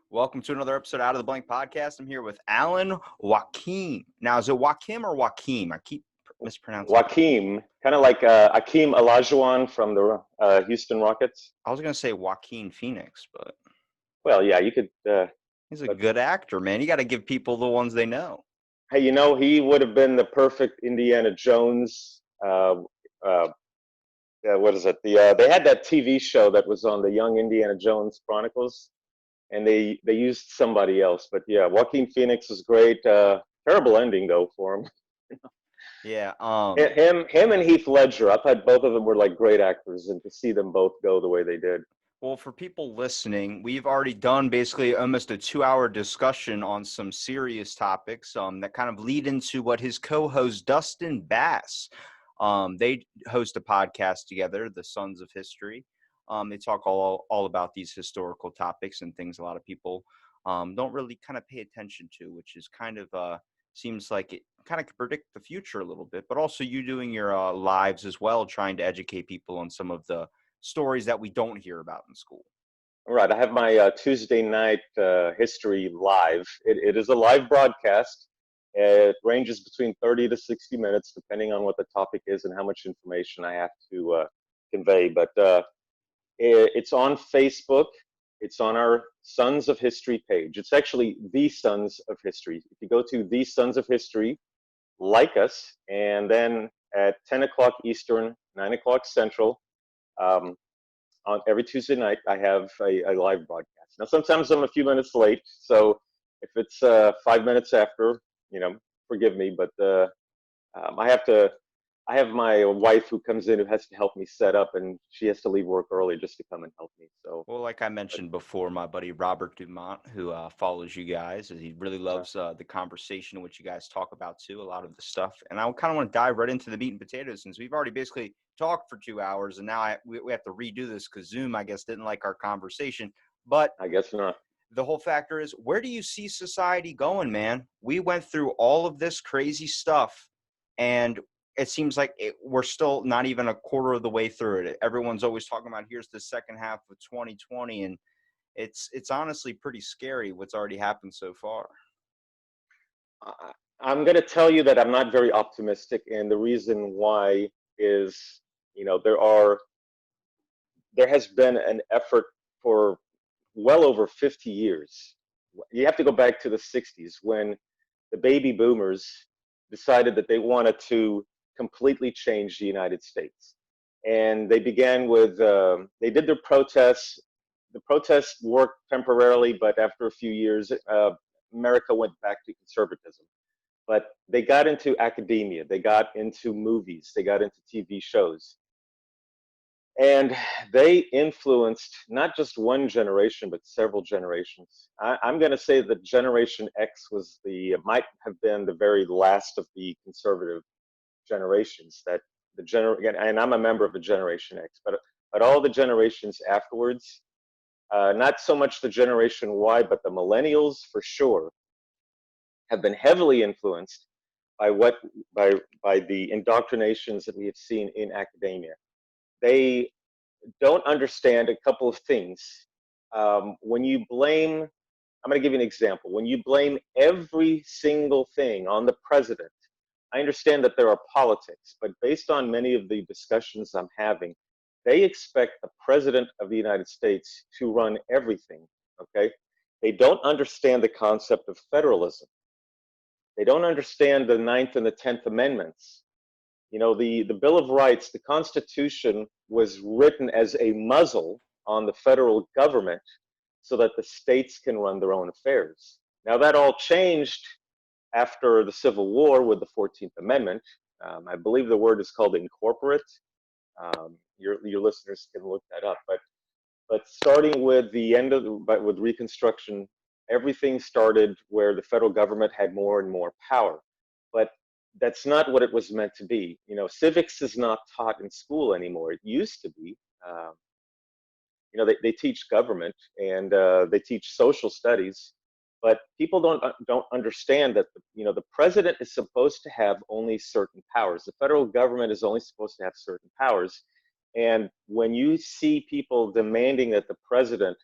Welcome to another episode Out of the Blank podcast. I'm here with Alan Wakim. Now, is it Wakim or Wakim? I keep mispronouncing it. Wakim, kind of like Akeem Olajuwon from the Houston Rockets. I was going to say Joaquin Phoenix, but Well, yeah, you could. he's a But good actor, man. You got to give people the ones they know. hey, he would have been the perfect Indiana Jones. What is it? They had that TV show that was on the Young Indiana Jones Chronicles, and they used somebody else. But yeah, Joaquin Phoenix was great. Terrible ending though for him. Yeah. Him and Heath Ledger. I thought both of them were like great actors, and to see them both go the way they did. Well, for people listening, we've already done basically almost a 2-hour discussion on some serious topics that kind of lead into what his co-host Dustin Bass. They host a podcast together, The Sons of History. They talk all about these historical topics and things a lot of people don't really kind of pay attention to, which is kind of seems like it kind of could predict the future a little bit. But also you doing your lives as well, trying to educate people on some of the stories that we don't hear about in school. All right, I have my Tuesday night history live. It is a live broadcast. It ranges between 30 to 60 minutes, depending on what the topic is and how much information I have to convey. But it's on Facebook. It's on our Sons of History page. It's actually The Sons of History. If you go to The Sons of History, like us, and then at 10 o'clock Eastern, 9 o'clock Central, on every Tuesday night, I have a live broadcast. Now, sometimes I'm a few minutes late, so if it's 5 minutes after, forgive me. But I have my wife who comes in who has to help me set up, and she has to leave work early just to come and help me. So, well, like I mentioned before, my buddy Robert Dumont, who follows you guys, he really loves the conversation which you guys talk about too, a lot of the stuff. And I kind of want to dive right into the meat and potatoes, since we've already basically talked for 2 hours, and now we have to redo this because Zoom, I guess, didn't like our conversation. But I guess not. The whole factor is, where do you see society going, man? We went through all of this crazy stuff, and it seems like we're still not even a quarter of the way through it. Everyone's always talking about here's the second half of 2020, and it's honestly pretty scary what's already happened so far. I'm going to tell you that I'm not very optimistic, and the reason why is, there has been an effort for well over 50 years. You have to go back to the 60s when the baby boomers decided that they wanted to completely change the United States. And they began with, they did their protests. The protests worked temporarily, but after a few years, America went back to conservatism. But they got into academia, they got into movies, they got into TV shows. And they influenced not just one generation, but several generations. I'm going to say that Generation X might have been the very last of the conservative generations. And I'm a member of the Generation X, but all the generations afterwards, not so much the Generation Y, but the millennials for sure, have been heavily influenced by the indoctrinations that we have seen in academia. They don't understand a couple of things. When you blame, I'm going to give you an example. When you blame every single thing on the president, I understand that there are politics, but based on many of the discussions I'm having, they expect the president of the United States to run everything, okay? They don't understand the concept of federalism. They don't understand the Ninth and the 10th Amendments. The Bill of Rights, the Constitution was written as a muzzle on the federal government so that the states can run their own affairs. Now, that all changed after the Civil War with the 14th Amendment. I believe the word is called incorporate. Your listeners can look that up. But starting with the end with Reconstruction, everything started where the federal government had more and more power. But that's not what it was meant to be. Civics is not taught in school anymore. It used to be. They teach government and they teach social studies, but people don't understand that the president is supposed to have only certain powers. The federal government is only supposed to have certain powers. And when you see people demanding that the president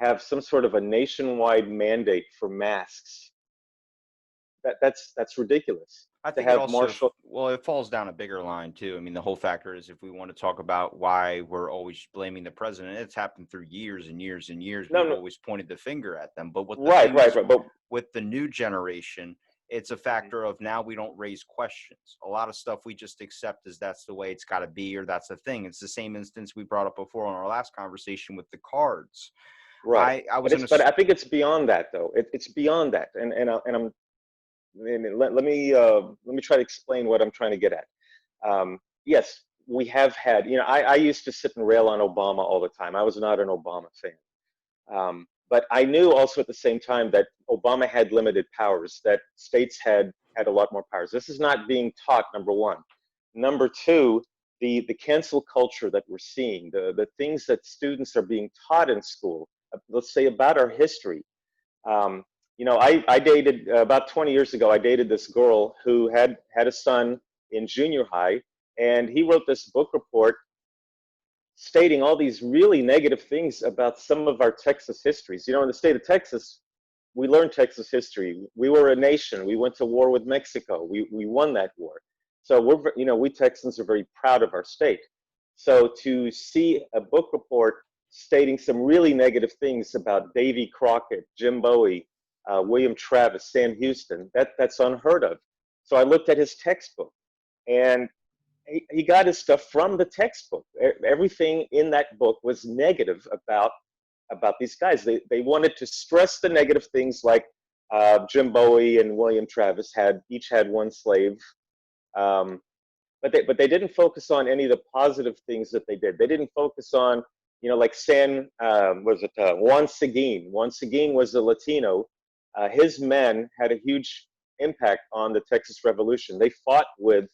have some sort of a nationwide mandate for masks. That's ridiculous. I To think it have also, martial, well, it falls down a bigger line too. I mean, the whole factor is if we want to talk about why we're always blaming the president, it's happened through years and years and years. no, We've no, always pointed the finger at them. But what the right, thing right, is right, but with the new generation, it's a factor of now we don't raise questions. A lot of stuff we just accept as that's the way it's got to be or that's the thing. It's the same instance we brought up before on our last conversation with the cards. right. I was in a But I think it's beyond that though. It's beyond that, and I'm let me try to explain what I'm trying to get at. Yes, we have had. I used to sit and rail on Obama all the time. I was not an Obama fan. But I knew also at the same time that Obama had limited powers, that states had a lot more powers. This is not being taught, number one. Number two, the cancel culture that we're seeing, the things that students are being taught in school, let's say about our history. Um, I dated about 20 years ago. I dated this girl who had a son in junior high, and he wrote this book report stating all these really negative things about some of our Texas histories. In the state of Texas, we learned Texas history. We were a nation. We went to war with Mexico. We won that war. So we Texans are very proud of our state. So to see a book report stating some really negative things about Davy Crockett, Jim Bowie, William Travis, Sam Houston, that's unheard of. So I looked at his textbook, and he got his stuff from the textbook. Everything in that book was negative about these guys. They wanted to stress the negative things, like Jim Bowie and William Travis each had one slave, but they didn't focus on any of the positive things that they did. They didn't focus on like Juan Seguin. Juan Seguin was a Latino. His men had a huge impact on the Texas Revolution. They fought with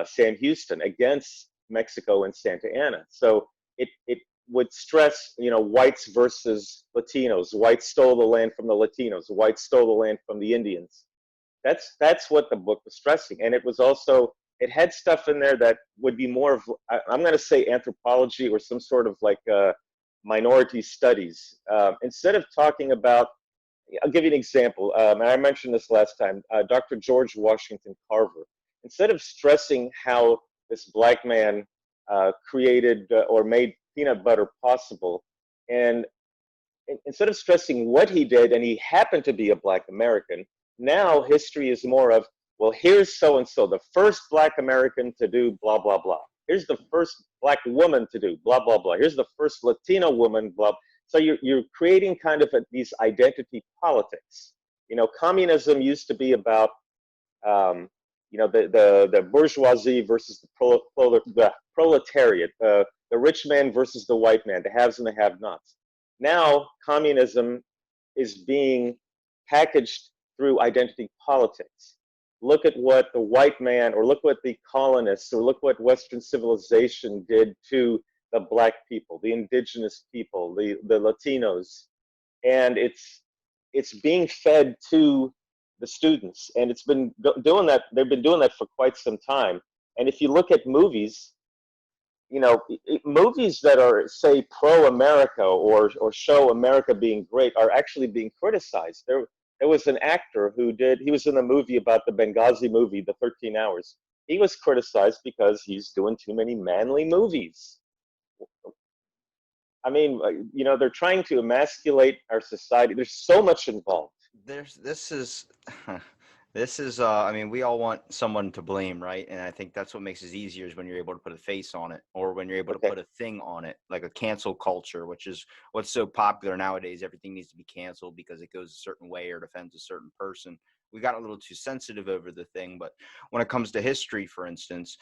Sam Houston against Mexico and Santa Anna. So it would stress, whites versus Latinos. Whites stole the land from the Latinos. Whites stole the land from the Indians. That's what the book was stressing. And it had stuff in there that would be more of, I'm going to say anthropology or some sort of like minority studies. Instead of talking about, I'll give you an example. And I mentioned this last time, Dr. George Washington Carver. Instead of stressing how this black man created or made peanut butter possible, and instead of stressing what he did, and he happened to be a black American, now history is more of, well, here's so and so, the first black American to do blah blah blah. Here's the first black woman to do blah blah blah. Here's the first Latino woman blah. So you're creating kind of these identity politics. Communism used to be about the bourgeoisie versus the proletariat, the rich man versus the white man, the haves and the have-nots. Now, communism is being packaged through identity politics. Look at what the white man, or look what the colonists, or look what Western civilization did to the black people, the indigenous people, the Latinos, and it's being fed to the students, and it's been doing that. They've been doing that for quite some time. And if you look at movies, movies that are, say, pro-America or show America being great are actually being criticized. There was an actor he was in the movie about the Benghazi movie, The 13 Hours. He was criticized because he's doing too many manly movies. I mean, they're trying to emasculate our society. There's so much involved. this is I mean, we all want someone to blame, right? And I think that's what makes it easier is when you're able to put a face on it, or when you're able to Okay. put a thing on it, like a cancel culture, which is what's so popular nowadays. Everything needs to be canceled because it goes a certain way or defends a certain person. We got a little too sensitive over the thing. But when it comes to history, for instance,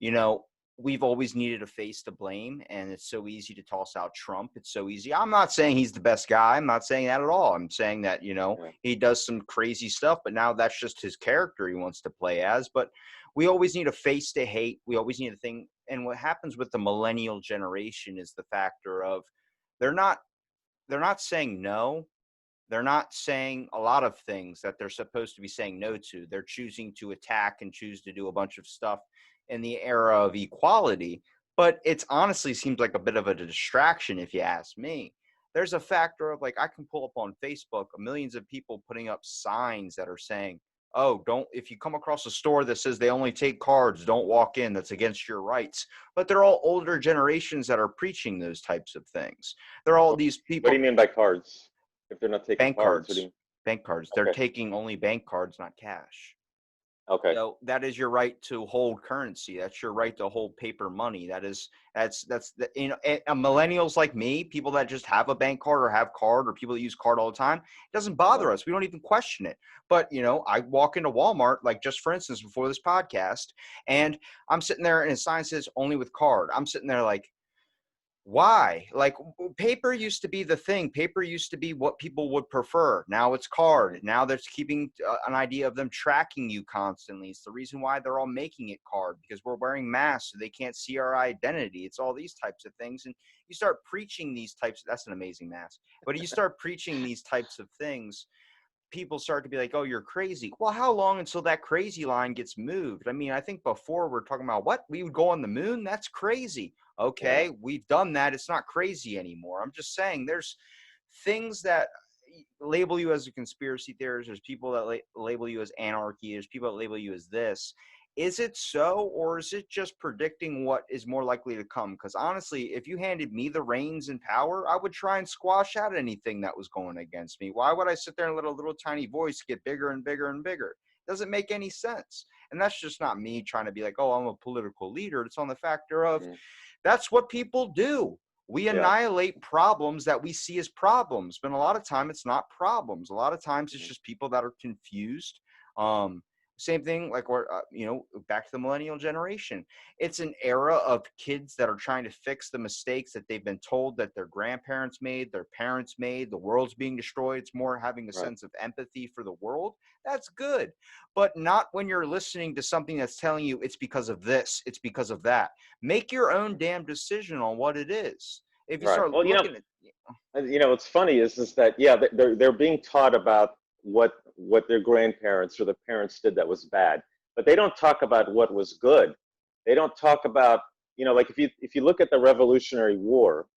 you know, we've always needed a face to blame, and it's so easy to toss out Trump. It's so easy. I'm not saying he's the best guy. I'm not saying that at all. I'm saying that, Yeah. he does some crazy stuff, but now that's just his character he wants to play as. But we always need a face to hate. We always need a thing. And what happens with the millennial generation is the factor of they're not saying no. They're not saying a lot of things that they're supposed to be saying no to. They're choosing to attack and choose to do a bunch of stuff in the era of equality. But it's honestly seems like a bit of a distraction, if you ask me. there's a factor of, like, I can pull up on Facebook millions of people putting up signs that are saying, oh, don't, if you come across a store that says they only take cards, don't walk in, that's against your rights. But they're all older generations that are preaching those types of things. They're all these What do people. you mean by cards? If they're not taking Bank cards, what do you cards. mean? Bank cards. They're Okay. taking only bank cards, not cash. Okay. So that is your right to hold currency. That's your right to hold paper money. That's the, you know, and millennials like me, people that just have a bank card or have card, or people that use card all the time, it doesn't Uh-huh. bother us. We don't even question it. But, you know, I walk into Walmart, like, just for instance, before this podcast, and I'm sitting there and a sign says only with card. I'm sitting there like, why? Like, paper used to be the thing. Paper used to be what people would prefer. Now it's card. Now there's keeping an idea of them tracking you constantly. It's the reason why they're all making it card, because we're wearing masks so they can't see our identity. It's all these types of things. And you start preaching these types. That's an amazing mask. But you start preaching these types of things, people start to be like, oh, you're crazy. Well, how long until that crazy line gets moved? I mean, I think before we're talking about, what, we would go on the moon? That's crazy. Yeah. Okay, we've done that. It's not crazy anymore. I'm just saying there's things that label you as a conspiracy theorist. There's people that label you as anarchy. There's people that label you as this. Is it so, or is it just predicting what is more likely to come? Because honestly, if you handed me the reins and power, I would try and squash out anything that was going against me. Why would I sit there and let a little tiny voice get bigger and bigger and bigger? It doesn't make any sense. And that's just not me trying to be like, oh, I'm a political leader. It's on the factor of, Mhm. that's what people do. We Yeah. annihilate problems that we see as problems, but a lot of time it's not problems. A lot of times it's Mhm. just people that are confused. Same thing, like, we're, you know, back to the millennial generation. It's an era of kids that are trying to fix the mistakes that they've been told that their grandparents made, their parents made, the world's being destroyed. It's more having a Right. sense of empathy for the world. That's good. But not when you're listening to something that's telling you it's because of this, it's because of that. Make your own damn decision on what it is. If you Right. start Well, looking at, what's funny is that, yeah, they're being taught about what their grandparents or their parents did that was bad, but they don't talk about what was good. They don't talk about, like, if you look at the Revolutionary War,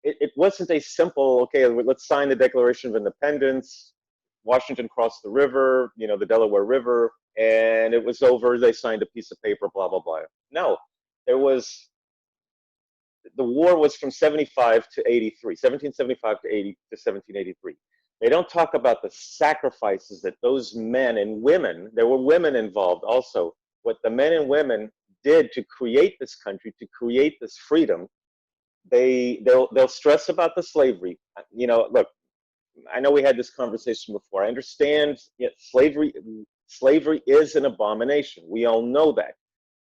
it wasn't a simple, okay, let's sign the Declaration of Independence. Washington crossed the river, the Delaware River, and it was over. They signed a piece of paper, blah blah blah. No, there was the war was from 75 to 83, 1775 to 1783. They don't talk about the sacrifices that those men and women, there were women involved also, what the men and women did to create this country, to create this freedom. They'll stress about the slavery. Look, I know we had this conversation before. I understand, slavery is an abomination. We all know that.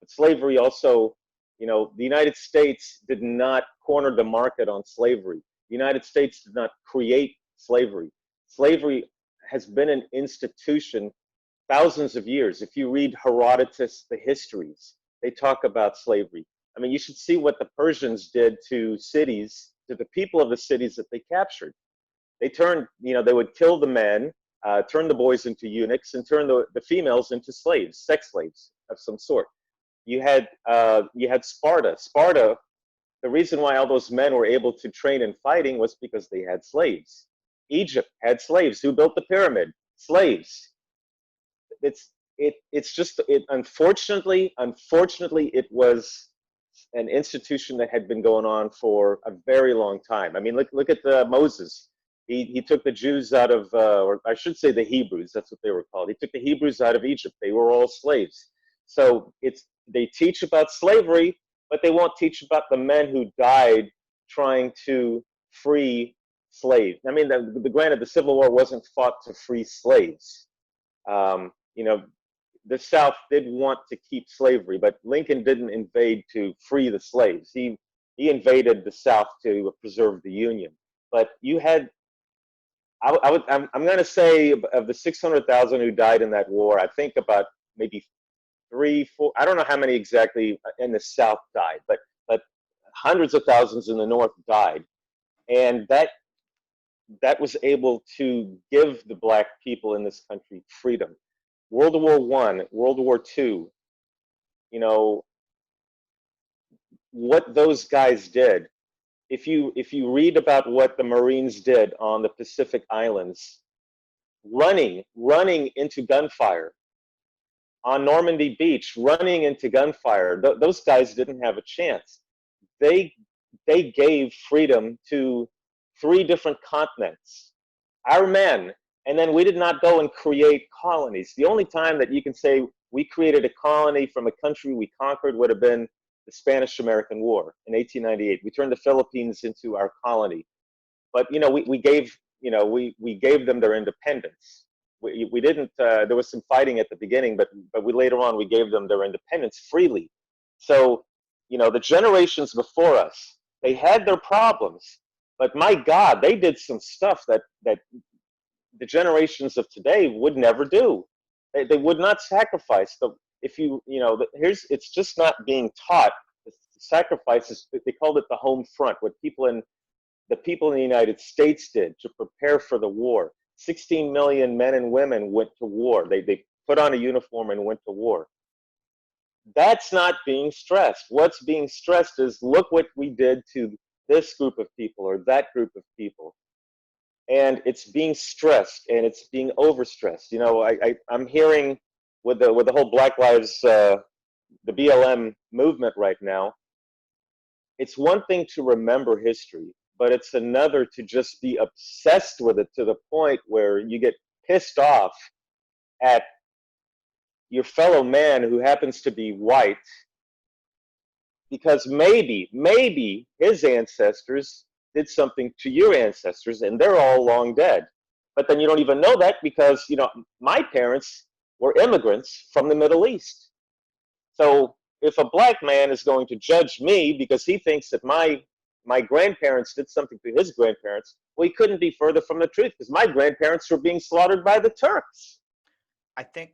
But slavery also, the United States did not corner the market on slavery. The United States did not create slavery. Slavery has been an institution thousands of years. If you read Herodotus, the histories, they talk about slavery. I mean, you should see what the Persians did to cities, to the people of the cities that they captured. They turned, they would kill the men, turn the boys into eunuchs, and turn the females into slaves, sex slaves of some sort. You had Sparta. Sparta, the reason why all those men were able to train in fighting was because they had slaves. Egypt had slaves. Who built the pyramid? Slaves. It's just it. Unfortunately, it was an institution that had been going on for a very long time. I mean, look at Moses. He took the Jews out of, or I should say the Hebrews. That's what they were called. He took the Hebrews out of Egypt. They were all slaves. So they teach about slavery, but they won't teach about the men who died trying to free slaves. I mean, granted, the Civil War wasn't fought to free slaves. Um, you know, the South did want to keep slavery, but Lincoln didn't invade to free the slaves. He invaded the South to preserve the Union. But you had, I'm going to say, of the 600,000 who died in that war, I think about maybe 3, 4, I don't know how many exactly in the South died, but hundreds of thousands in the North died, and that was able to give the black people in this country freedom. World War I, World War II, what those guys did if you read about what the Marines did on the Pacific Islands, running into gunfire on Normandy Beach, running into gunfire, those guys didn't have a chance. They they gave freedom to three different continents, our men, and then we did not go and create colonies. The only time that you can say we created a colony from a country we conquered would have been the Spanish-American War in 1898. We turned the Philippines into our colony, but we gave we gave them their independence. We didn't. There was some fighting at the beginning, but we later on we gave them their independence freely. So the generations before us, they had their problems, but my God, they did some stuff that the generations of today would never do. They would not sacrifice. If here's, it's just not being taught. The sacrifices, they called it the home front, what the people in the United States did to prepare for the war. 16 million men and women went to war. They put on a uniform and went to war. That's not being stressed. What's being stressed is, look what we did to this group of people or that group of people. And it's being stressed and it's being overstressed. I'm hearing with the whole Black Lives, the BLM movement right now, it's one thing to remember history, but it's another to just be obsessed with it to the point where you get pissed off at your fellow man who happens to be white because maybe his ancestors did something to your ancestors and they're all long dead. But then you don't even know that because, my parents were immigrants from the Middle East. So if a black man is going to judge me because he thinks that my grandparents did something to his grandparents, well, he couldn't be further from the truth because my grandparents were being slaughtered by the Turks. I think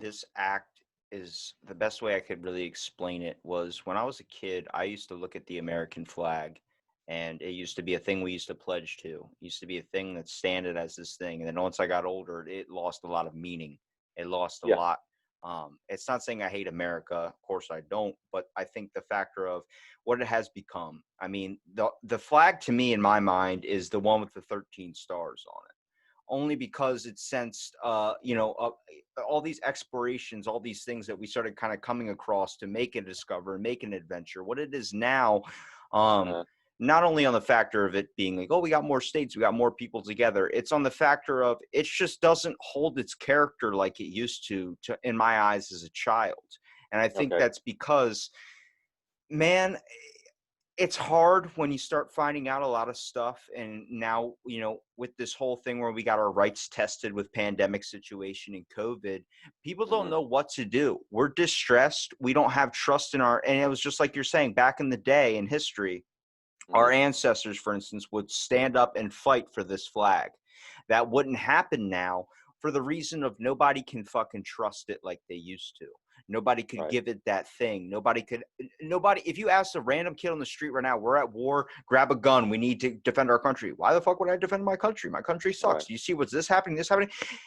this act is the best way I could really explain it was when I was a kid, I used to look at the American flag and it used to be a thing we used to pledge to. It used to be a thing that standed as this thing. And then once I got older, it lost a lot of meaning. It lost a lot. It's not saying I hate America. Of course I don't. But I think the factor of what it has become. I mean, the flag to me in my mind is the one with the 13 stars on it. Only because it sensed, all these explorations, all these things that we started kind of coming across to make and discover, make an adventure. What it is now, not only on the factor of it being like, oh, we got more states, we got more people together. It's on the factor of it just doesn't hold its character like it used to in my eyes as a child. And I think that's because, man, it's hard when you start finding out a lot of stuff. And now, with this whole thing where we got our rights tested with pandemic situation and COVID, people don't know what to do. We're distressed. We don't have trust in and it was just like you're saying, back in the day in history, our ancestors, for instance, would stand up and fight for this flag. That wouldn't happen now for the reason of nobody can fucking trust it like they used to. Nobody could give it that thing. Nobody, if you ask a random kid on the street right now, we're at war, grab a gun, we need to defend our country. Why the fuck would I defend my country? My country sucks. Do you see what's this happening?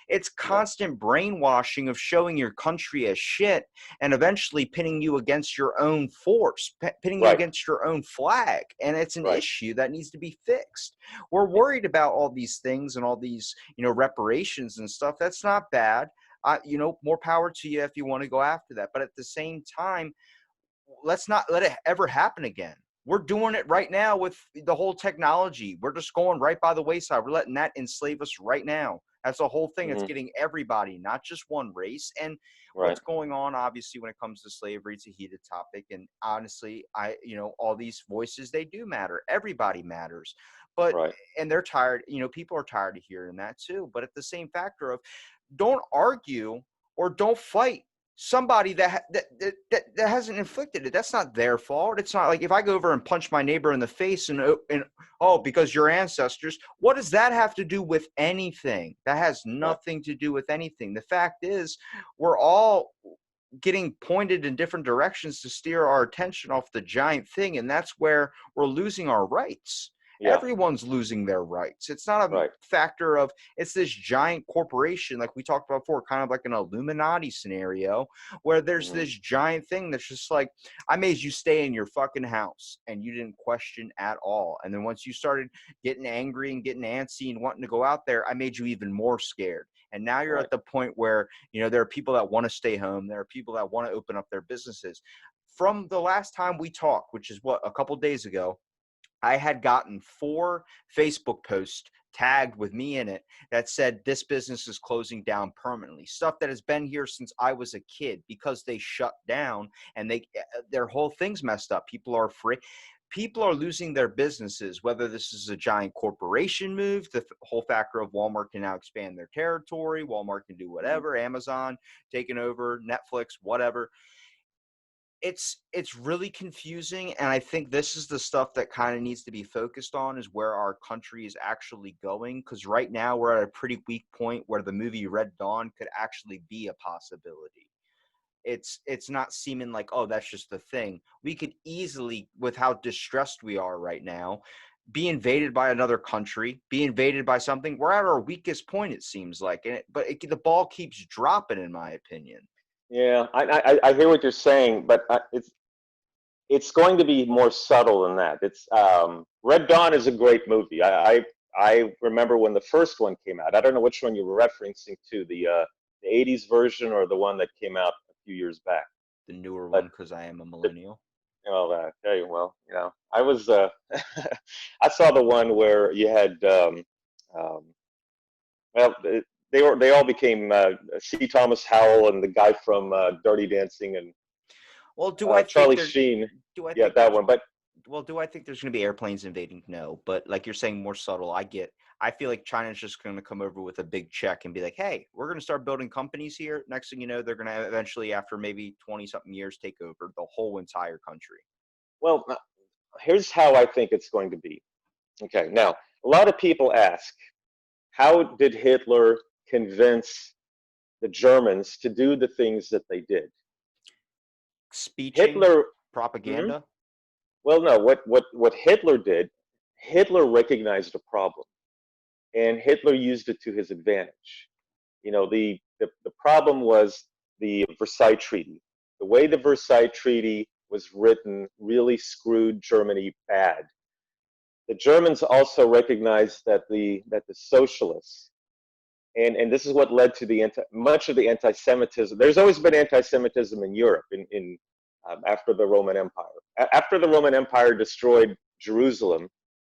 It's constant brainwashing of showing your country as shit and eventually pinning you against your own force, pinning you against your own flag. And it's an issue that needs to be fixed. We're worried about all these things and all these, reparations and stuff. That's not bad. More power to you if you want to go after that. But at the same time, let's not let it ever happen again. We're doing it right now with the whole technology. We're just going right by the wayside. We're letting that enslave us right now. That's the whole thing. It's getting everybody, not just one race. And what's going on, obviously, when it comes to slavery, it's a heated topic. And honestly, all these voices, they do matter. Everybody matters. But, and they're tired, people are tired of hearing that too. But at the same factor of, don't argue or don't fight somebody that hasn't inflicted it. That's not their fault. It's not like if I go over and punch my neighbor in the face and because your ancestors, what does that have to do with anything? That has nothing to do with anything. The fact is, we're all getting pointed in different directions to steer our attention off the giant thing, and that's where we're losing our rights. Yeah. everyone's losing their rights. It's not a Right. factor of it's this giant corporation, like we talked about before, kind of like an Illuminati scenario, where there's Hmm. this giant thing that's just like, I made you stay in your fucking house and you didn't question at all. And then once you started getting angry and getting antsy and wanting to go out there, I made you even more scared. And now you're Right. at the point where, there are people that want to stay home. There are people that want to open up their businesses. From the last time we talked, which is what, a couple days ago, I had gotten 4 Facebook posts tagged with me in it that said this business is closing down permanently. Stuff that has been here since I was a kid because they shut down and their whole thing's messed up. People are afraid. People are losing their businesses, whether this is a giant corporation move, the whole factor of Walmart can now expand their territory, Walmart can do Hmm. whatever, Amazon taking over, Netflix, whatever. It's really confusing, and I think this is the stuff that kind of needs to be focused on, is where our country is actually going, because right now we're at a pretty weak point where the movie Red Dawn could actually be a possibility. It's not seeming like, oh, that's just the thing. We could easily, with how distressed we are right now, be invaded by another country, be invaded by something. We're at our weakest point, it seems like, the ball keeps dropping, in my opinion. Yeah, I hear what you're saying, but it's going to be more subtle than that. It's Red Dawn is a great movie. I remember when the first one came out. I don't know which one you were referencing to, the '80s version or the one that came out a few years back. The newer But one, because I am a the, millennial. well, okay, well, I was I saw the one where you had um, well, they all became C. Thomas Howell and the guy from Dirty Dancing and Well, do I think Charlie there's Sheen. do I Yeah, think that there's one. But well, do I think there's going to be airplanes invading? No, but like you're saying, more subtle. I feel like China's just going to come over with a big check and be like, "Hey, we're going to start building companies here." Next thing you know, they're going to eventually, after maybe 20 something years, take over the whole entire country. well, here's how I think it's going to be. Okay, now a lot of people ask, how did Hitler convince the Germans to do the things that they did? Speeching, Hitler. Mhm. propaganda. Well, no. What Hitler did? Hitler recognized a problem, and Hitler used it to his advantage. The problem was the Versailles Treaty. The way the Versailles Treaty was written really screwed Germany bad. The Germans also recognized that the socialists, and this is what led to much of the anti-Semitism. There's always been anti-Semitism in Europe after the Roman Empire. After the Roman Empire destroyed Jerusalem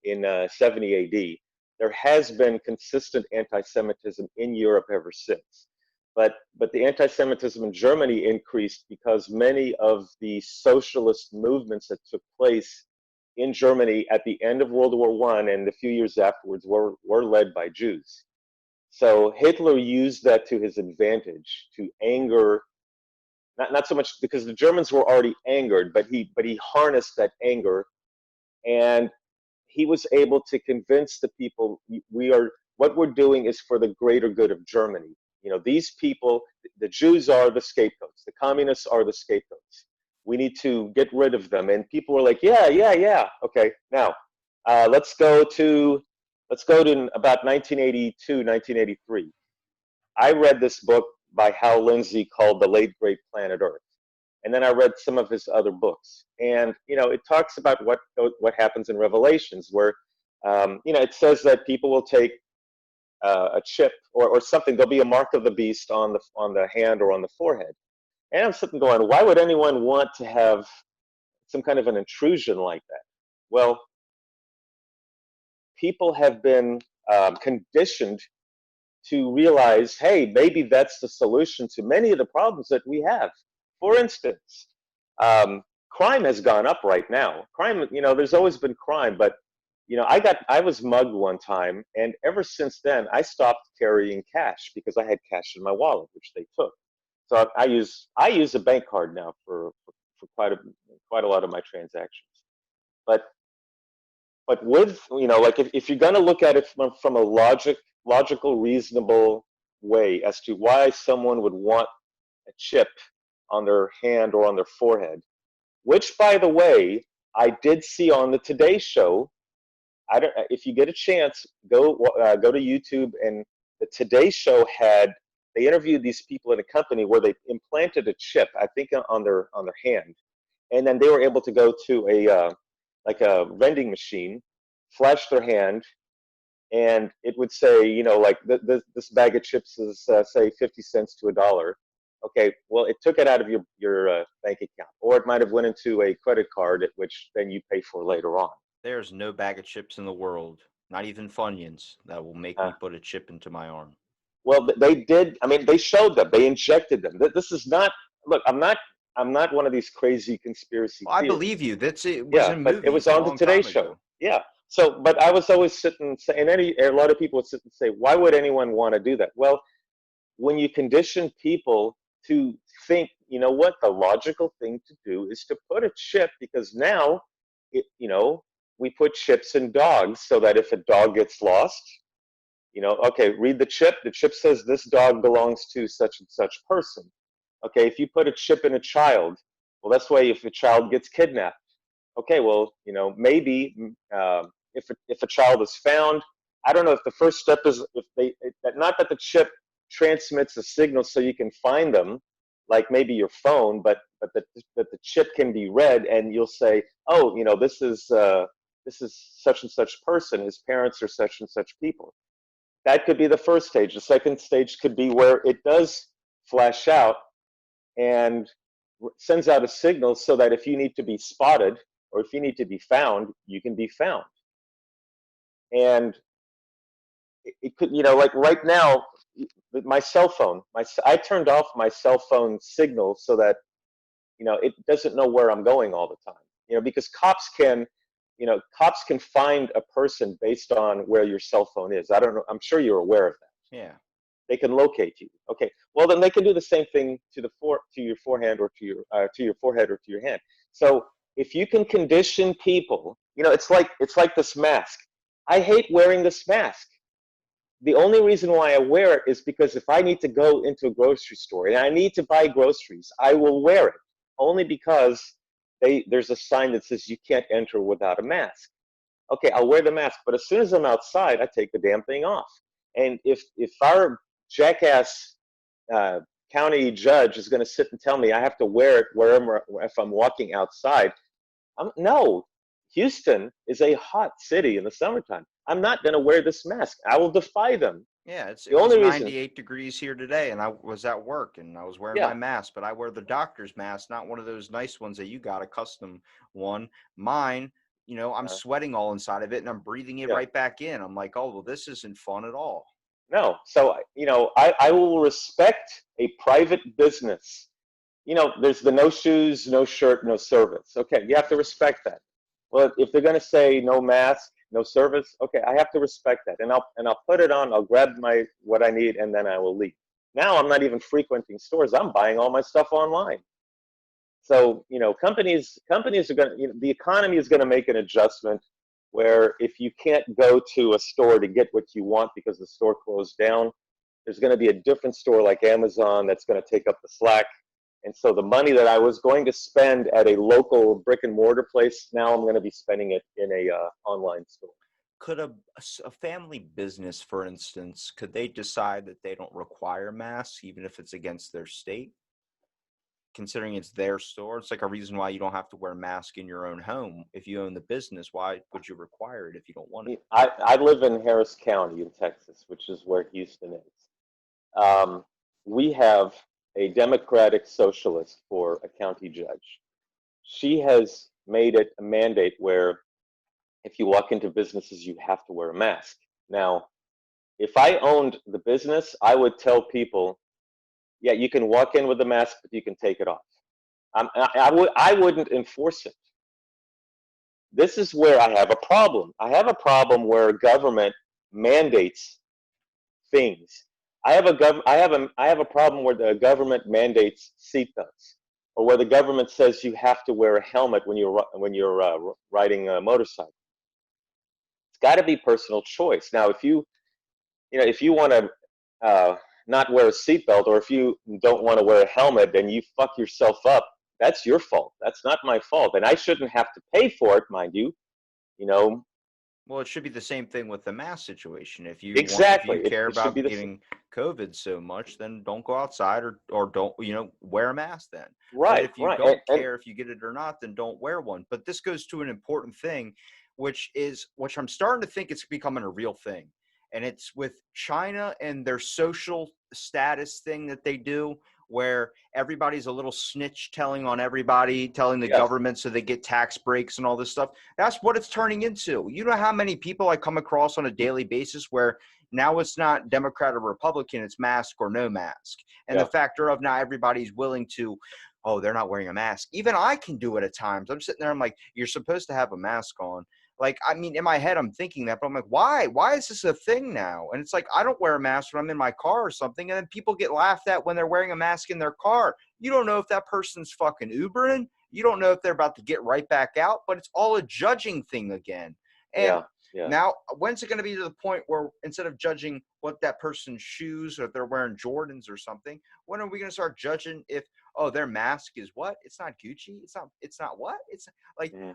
in 70 AD, there has been consistent anti-Semitism in Europe ever since. But the anti-Semitism in Germany increased because many of the socialist movements that took place in Germany at the end of World War I and a few years afterwards were led by Jews. So Hitler used that to his advantage to anger, not so much because the Germans were already angered, but he harnessed that anger, and he was able to convince the people, what we're doing is for the greater good of Germany. These people, the Jews are the scapegoats, the communists are the scapegoats. We need to get rid of them. And people were like, yeah, yeah, yeah. Okay, now let's go to about 1982, 1983. I read this book by Hal Lindsey called The Late Great Planet Earth. And then I read some of his other books. And, it talks about what happens in Revelations, where, it says that people will take a chip or something. There'll be a mark of the beast on the hand or on the forehead. And I'm sitting going, why would anyone want to have some kind of an intrusion like that? Well, people have been conditioned to realize, hey, maybe that's the solution to many of the problems that we have. For instance, crime has gone up right now. Crime, there's always been crime, but I was mugged one time, and ever since then, I stopped carrying cash because I had cash in my wallet, which they took. So I use a bank card now for quite a lot of my transactions. But with like if you're going to look at it from a logical, reasonable way as to why someone would want a chip on their hand or on their forehead, which, by the way, I did see on the Today Show. I don't. If you get a chance, go to YouTube, and the Today Show they interviewed these people in a company where they implanted a chip, I think on their hand, and then they were able to go to like a vending machine, flash their hand, and it would say, like this bag of chips is say 50 cents to $1. Okay, well, it took it out of your bank account, or it might have went into a credit card, which then you pay for later on. There's no bag of chips in the world, not even Funyuns, that will make me put a chip into my arm. Well, they did. I mean, they showed them. They injected them. This is not. Look, I'm not one of these crazy conspiracy Well, I theories. believe you. It was Yeah, in but it movies was a on the long Today time Show. ago. Yeah. So, but I was always sitting saying, a lot of people would sit and say, why would anyone want to do that? Well, when you condition people to think, what the logical thing to do is to put a chip, because now, we put chips in dogs so that if a dog gets lost, okay, read the chip. The chip says this dog belongs to such and such person. Okay, if you put a chip in a child, well, that's why if a child gets kidnapped, okay, well, maybe if a child is found, I don't know if the first step is not that the chip transmits a signal so you can find them, like maybe your phone, but that the chip can be read, and you'll say, oh, this is such and such person. His parents are such and such people. That could be the first stage. The second stage could be where it does flash out and sends out a signal so that if you need to be spotted or if you need to be found, you can be found. And it could, like right now, my cell phone, I turned off my cell phone signal so that, it doesn't know where I'm going all the time, because cops can find a person based on where your cell phone is. I don't know. I'm sure you're aware of that. Yeah. They can locate you. Okay. Well, then they can do the same thing to your forehead or to your hand. So if you can condition people, it's like this mask. I hate wearing this mask. The only reason why I wear it is because if I need to go into a grocery store and I need to buy groceries, I will wear it only because there's a sign that says you can't enter without a mask. Okay, I'll wear the mask, but as soon as I'm outside, I take the damn thing off. And if our jackass county judge is going to sit and tell me I have to wear it wherever if I'm walking outside, no. Houston is a hot city in the summertime. I'm not going to wear this mask. I will defy them. Yeah, it The was only reason, 98 degrees here today, and I was at work, and I was wearing yeah, my mask, but I wear the doctor's mask, not one of those nice ones that you got, a custom one. Mine, I'm sweating all inside of it, and I'm breathing it yeah. right back in. I'm like, oh, well, this isn't fun at all. No. So, I will respect a private business. There's the no shoes, no shirt, no service. Okay, you have to respect that. Well, if they're going to say no mask, no service, okay, I have to respect that, and I'll put it on. I'll grab what I need, and then I will leave. Now I'm not even frequenting stores. I'm buying all my stuff online. So companies are going to, the economy is going to make an adjustment where if you can't go to a store to get what you want because the store closed down, there's going to be a different store like Amazon that's going to take up the slack. And so the money that I was going to spend at a local brick and mortar place, now I'm going to be spending it in a online store. Could a family business, for instance, could they decide that they don't require masks, even if it's against their state? Considering it's their store, it's like a reason why you don't have to wear a mask in your own home. If you own the business, why would you require it if you don't want it? I live in Harris County in Texas, which is where Houston is. We have a Democratic socialist for a county judge. She has made it a mandate where if you walk into businesses, you have to wear a mask. Now, if I owned the business, I would tell people, yeah, you can walk in with a mask, but you can take it off. I wouldn't enforce it. This is where I have a problem. I have a problem where government mandates things. I have a problem where the government mandates seatbelts, or where the government says you have to wear a helmet when you're riding a motorcycle. It's got to be personal choice. Now, if you want to not wear a seatbelt, or if you don't want to wear a helmet and you fuck yourself up, that's your fault. That's not my fault, and I shouldn't have to pay for it, mind you. Well, it should be the same thing with the mask situation. If Exactly. you care It should be about the getting COVID so much, then don't go outside, or don't, wear a mask then. But right, if you right. don't And care if you get it or not, then don't wear one. But this goes to an important thing, which I'm starting to think it's becoming a real thing. And it's with China and their social status thing that they do, where everybody's a little snitch telling on everybody, telling the yes, government so they get tax breaks and all this stuff. That's what it's turning into. You know how many people I come across on a daily basis where now it's not Democrat or Republican, it's mask or no mask. And the yeah, factor of now everybody's willing to, oh, they're not wearing a mask. Even I can do it at times. I'm sitting there, I'm like, you're supposed to have a mask on. Like, I mean, in my head, I'm thinking that, but I'm like, why? Why is this a thing now? And it's like, I don't wear a mask when I'm in my car or something. And then people get laughed at when they're wearing a mask in their car. You don't know if that person's fucking Ubering. You don't know if they're about to get right back out, but it's all a judging thing again. And yeah, yeah. now, when's it going to be to the point where instead of judging what that person's shoes, or if they're wearing Jordans or something, when are we going to start judging if, oh, their mask is what? It's not Gucci. It's not what? It's like, Mhm.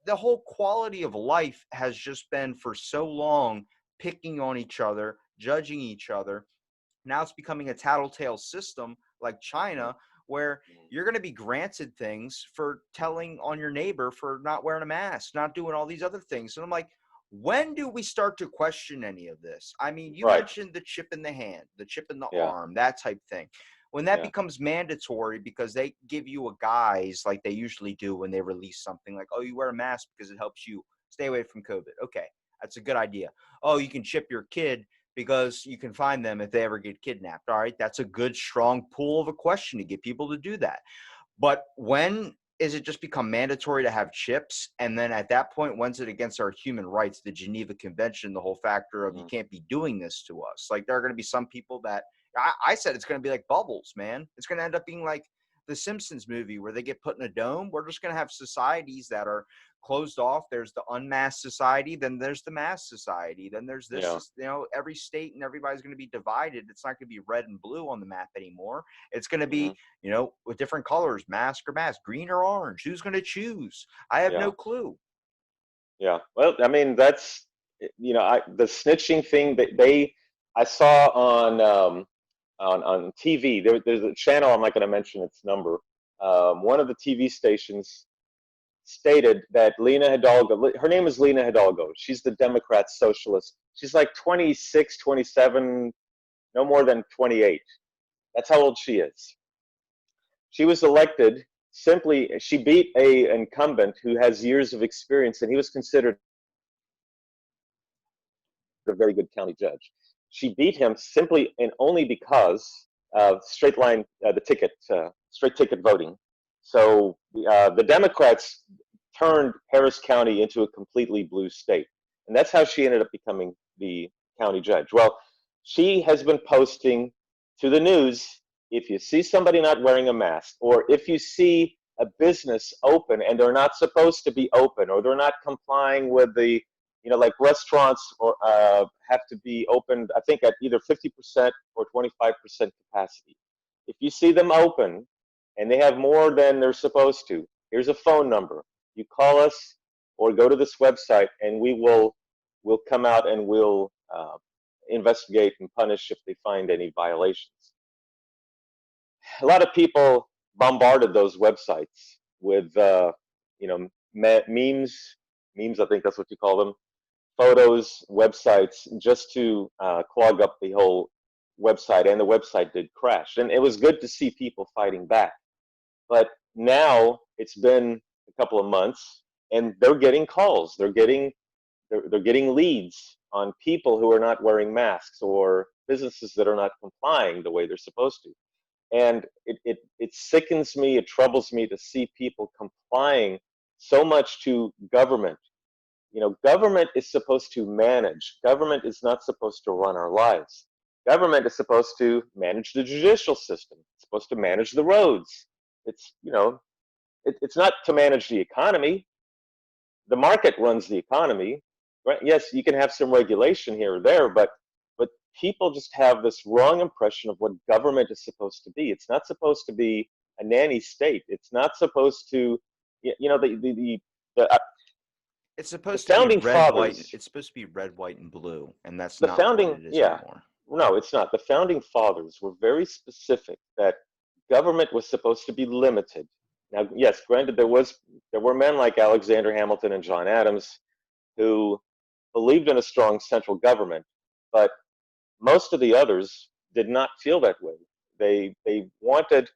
the whole quality of life has just been for so long picking on each other, judging each other. Now it's becoming a tattletale system like Mhm. China, where Mhm. you're going to be granted things for telling on your neighbor for not wearing a mask, not doing all these other things. And I'm like, when do we start to question any of this? I mean, you Right. mentioned the chip in the hand, the chip in the Yeah, arm, that type thing. When that yeah. becomes mandatory because they give you a guise like they usually do when they release something like, oh, you wear a mask because it helps you stay away from COVID. Okay, that's a good idea. Oh, you can chip your kid because you can find them if they ever get kidnapped. All right, that's a good, strong pool of a question to get people to do that. But when is it just become mandatory to have chips? And then at that point, when's it against our human rights, the Geneva Convention, the whole factor of you Mhm. can't be doing this to us? Like, there are going to be some people that I said it's going to be like bubbles, man. It's going to end up being like the Simpsons movie where they get put in a dome. We're just going to have societies that are closed off. There's the unmasked society, then there's the masked society, then there's Yeah. this, every state and everybody's going to be divided. It's not going to be red and blue on the map anymore. It's going to Mhm. be, with different colors, mask or mask, green or orange. Who's going to choose? I have no Yeah. clue. Yeah. Well, I mean, that's the snitching thing that I saw on TV. There's a channel, I'm not going to mention its number. One of the TV stations stated that Lena Hidalgo, her name is Lena Hidalgo. She's the Democrat socialist. She's like 26, 27, no more than 28. That's how old she is. She was elected simply, she beat a incumbent who has years of experience, and he was considered a very good county judge. She beat him simply and only because of straight line, straight ticket voting. So the Democrats turned Harris County into a completely blue state. And that's how she ended up becoming the county judge. Well, she has been posting to the news, if you see somebody not wearing a mask, or if you see a business open and they're not supposed to be open, or they're not complying with the, like restaurants or have to be opened, I think at either 50% or 25% capacity. If you see them open and they have more than they're supposed to, here's a phone number. You call us or go to this website, and we'll come out and we'll investigate and punish if they find any violations. A lot of people bombarded those websites with you know memes. I think that's what you call them, photos, websites, just to clog up the whole website, and the website did crash. And it was good to see people fighting back. But now it's been a couple of months, and they're getting calls. They're getting leads on people who are not wearing masks, or businesses that are not complying the way they're supposed to. And it sickens me, it troubles me to see people complying so much to government. Government is supposed to manage. Government is not supposed to run our lives. Government is supposed to manage the judicial system. It's supposed to manage the roads. It's not to manage the economy. The market runs the economy, right? Yes, you can have some regulation here or there, but people just have this wrong impression of what government is supposed to be. It's not supposed to be a nanny state. It's not supposed to, you know, the It's The supposed to be founding red, white. fathers, It's supposed to be red, white, and blue, and that's the not what founding, it is yeah, anymore. no, it's not. The founding fathers were very specific that government was supposed to be limited. Now, yes, granted, there were men like Alexander Hamilton and John Adams who believed in a strong central government, but most of the others did not feel that way. They wanted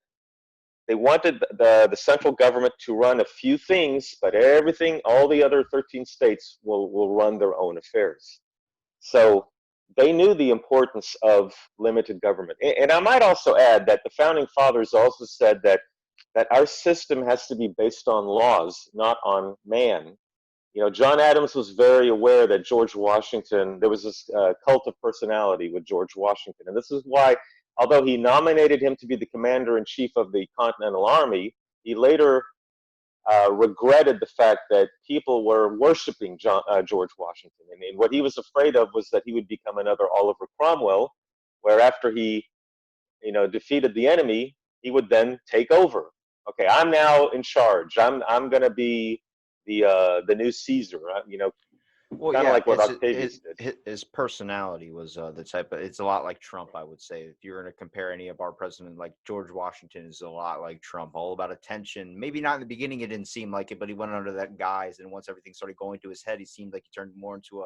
the central government to run a few things, but everything, all the other 13 states will run their own affairs. So they knew the importance of limited government. And I might also add that the founding fathers also said that our system has to be based on laws, not on man. John Adams was very aware that George Washington, there was this cult of personality with George Washington. And this is why, although he nominated him to be the commander in chief of the Continental Army, he later regretted the fact that people were worshiping George Washington. And what he was afraid of was that he would become another Oliver Cromwell, where after he, defeated the enemy, he would then take over. Okay, I'm now in charge. I'm going to be the new Caesar. Well, Kind of yeah, like what Octavius did. his personality was the type of. It's a lot like Trump, I would say. If you're going to compare any of our presidents, like George Washington is a lot like Trump, all about attention. Maybe not in the beginning, it didn't seem like it, but he went under that guise, and once everything started going to his head, he seemed like he turned more into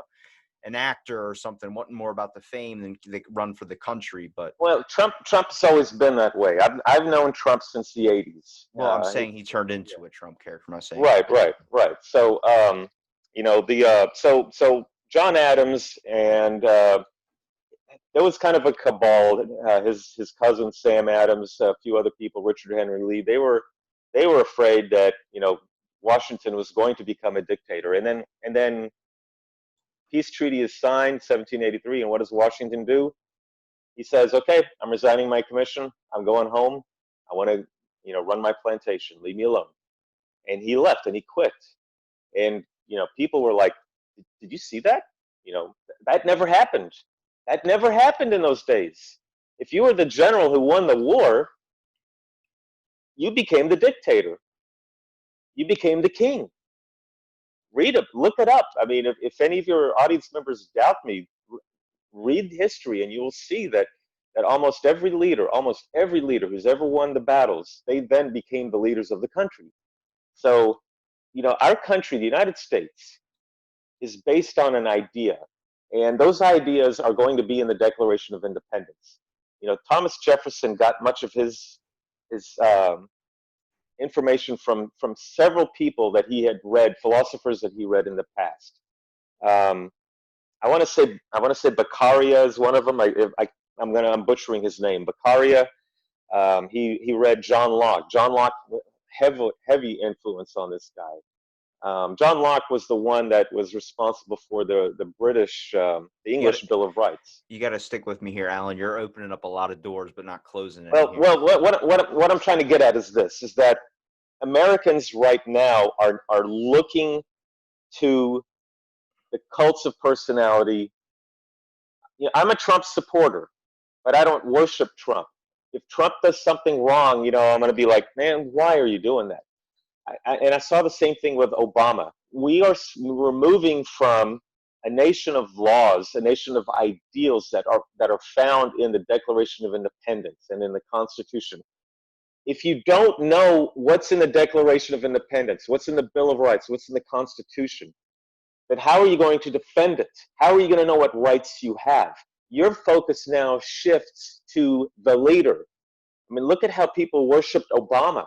an actor or something, wanting more about the fame than the run for the country. But Well, Trump's always been that way. I've known Trump since the '80s. well, I'm saying he turned into Yeah. a Trump character. I'm not saying he Right, did. right, right. So, so John Adams and there was kind of a cabal. His cousin Sam Adams, a few other people, Richard Henry Lee. They were afraid that Washington was going to become a dictator, and then peace treaty is signed, 1783, and what does Washington do? He says, "Okay, I'm resigning my commission. I'm going home. I want to run my plantation. Leave me alone." And he left and he quit. And people were like, "Did you see that? That never happened. That never happened in those days. If you were the general who won the war, you became the dictator. You became the king. Read it, look it up. I mean, if any of your audience members doubt me, read history, and you will see that almost every leader who's ever won the battles, they then became the leaders of the country. So, our country, the United States, is based on an idea. And those ideas are going to be in the Declaration of Independence. Thomas Jefferson got much of his information from several people that he had read, philosophers that he read in the past. Um, I want to say Beccaria is one of them. I'm butchering his name. Beccaria. He read John Locke. John Locke, heavy influence on this guy. John Locke was the one that was responsible for the British, the English Bill of Rights. You got to stick with me here, Alan. You're opening up a lot of doors, but not closing any Well, here. well, what I'm trying to get at is this: is that Americans right now are looking to the cults of personality. I'm a Trump supporter, but I don't worship Trump. If Trump does something wrong, I'm going to be like, man, why are you doing that? And I saw the same thing with Obama. We're moving from a nation of laws, a nation of ideals that are found in the Declaration of Independence and in the Constitution. If you don't know what's in the Declaration of Independence, what's in the Bill of Rights, what's in the Constitution, then how are you going to defend it? How are you going to know what rights you have? Your focus now shifts to the leader. I mean, look at how people worshipped Obama.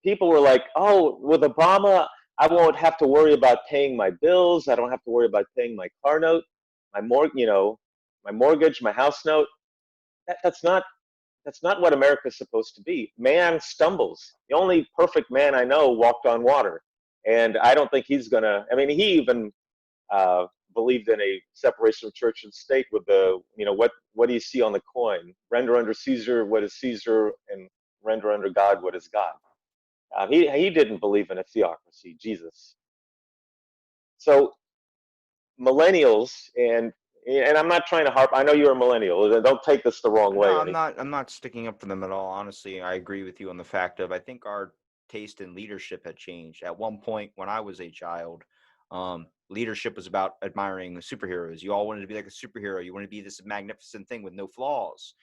People were like, "Oh, with Obama, I won't have to worry about paying my bills. I don't have to worry about paying my car note, my mortgage, my house note." That's not what America's supposed to be. Man stumbles. The only perfect man I know walked on water, and I don't think he's gonna. I mean, he even believed in a separation of church and state with what do you see on the coin? Render unto Caesar what is Caesar, and render unto God what is God. He didn't believe in a theocracy, Jesus. So millennials, and I'm not trying to harp. I know you're a millennial. Don't take this the wrong way No, or I'm anything. not. I'm not sticking up for them at all. Honestly, I agree with you on the fact of I think our taste in leadership had changed. At one point, when I was a child, Leadership was about admiring superheroes. You all wanted to be like a superhero. You wanted to be this magnificent thing with no flaws,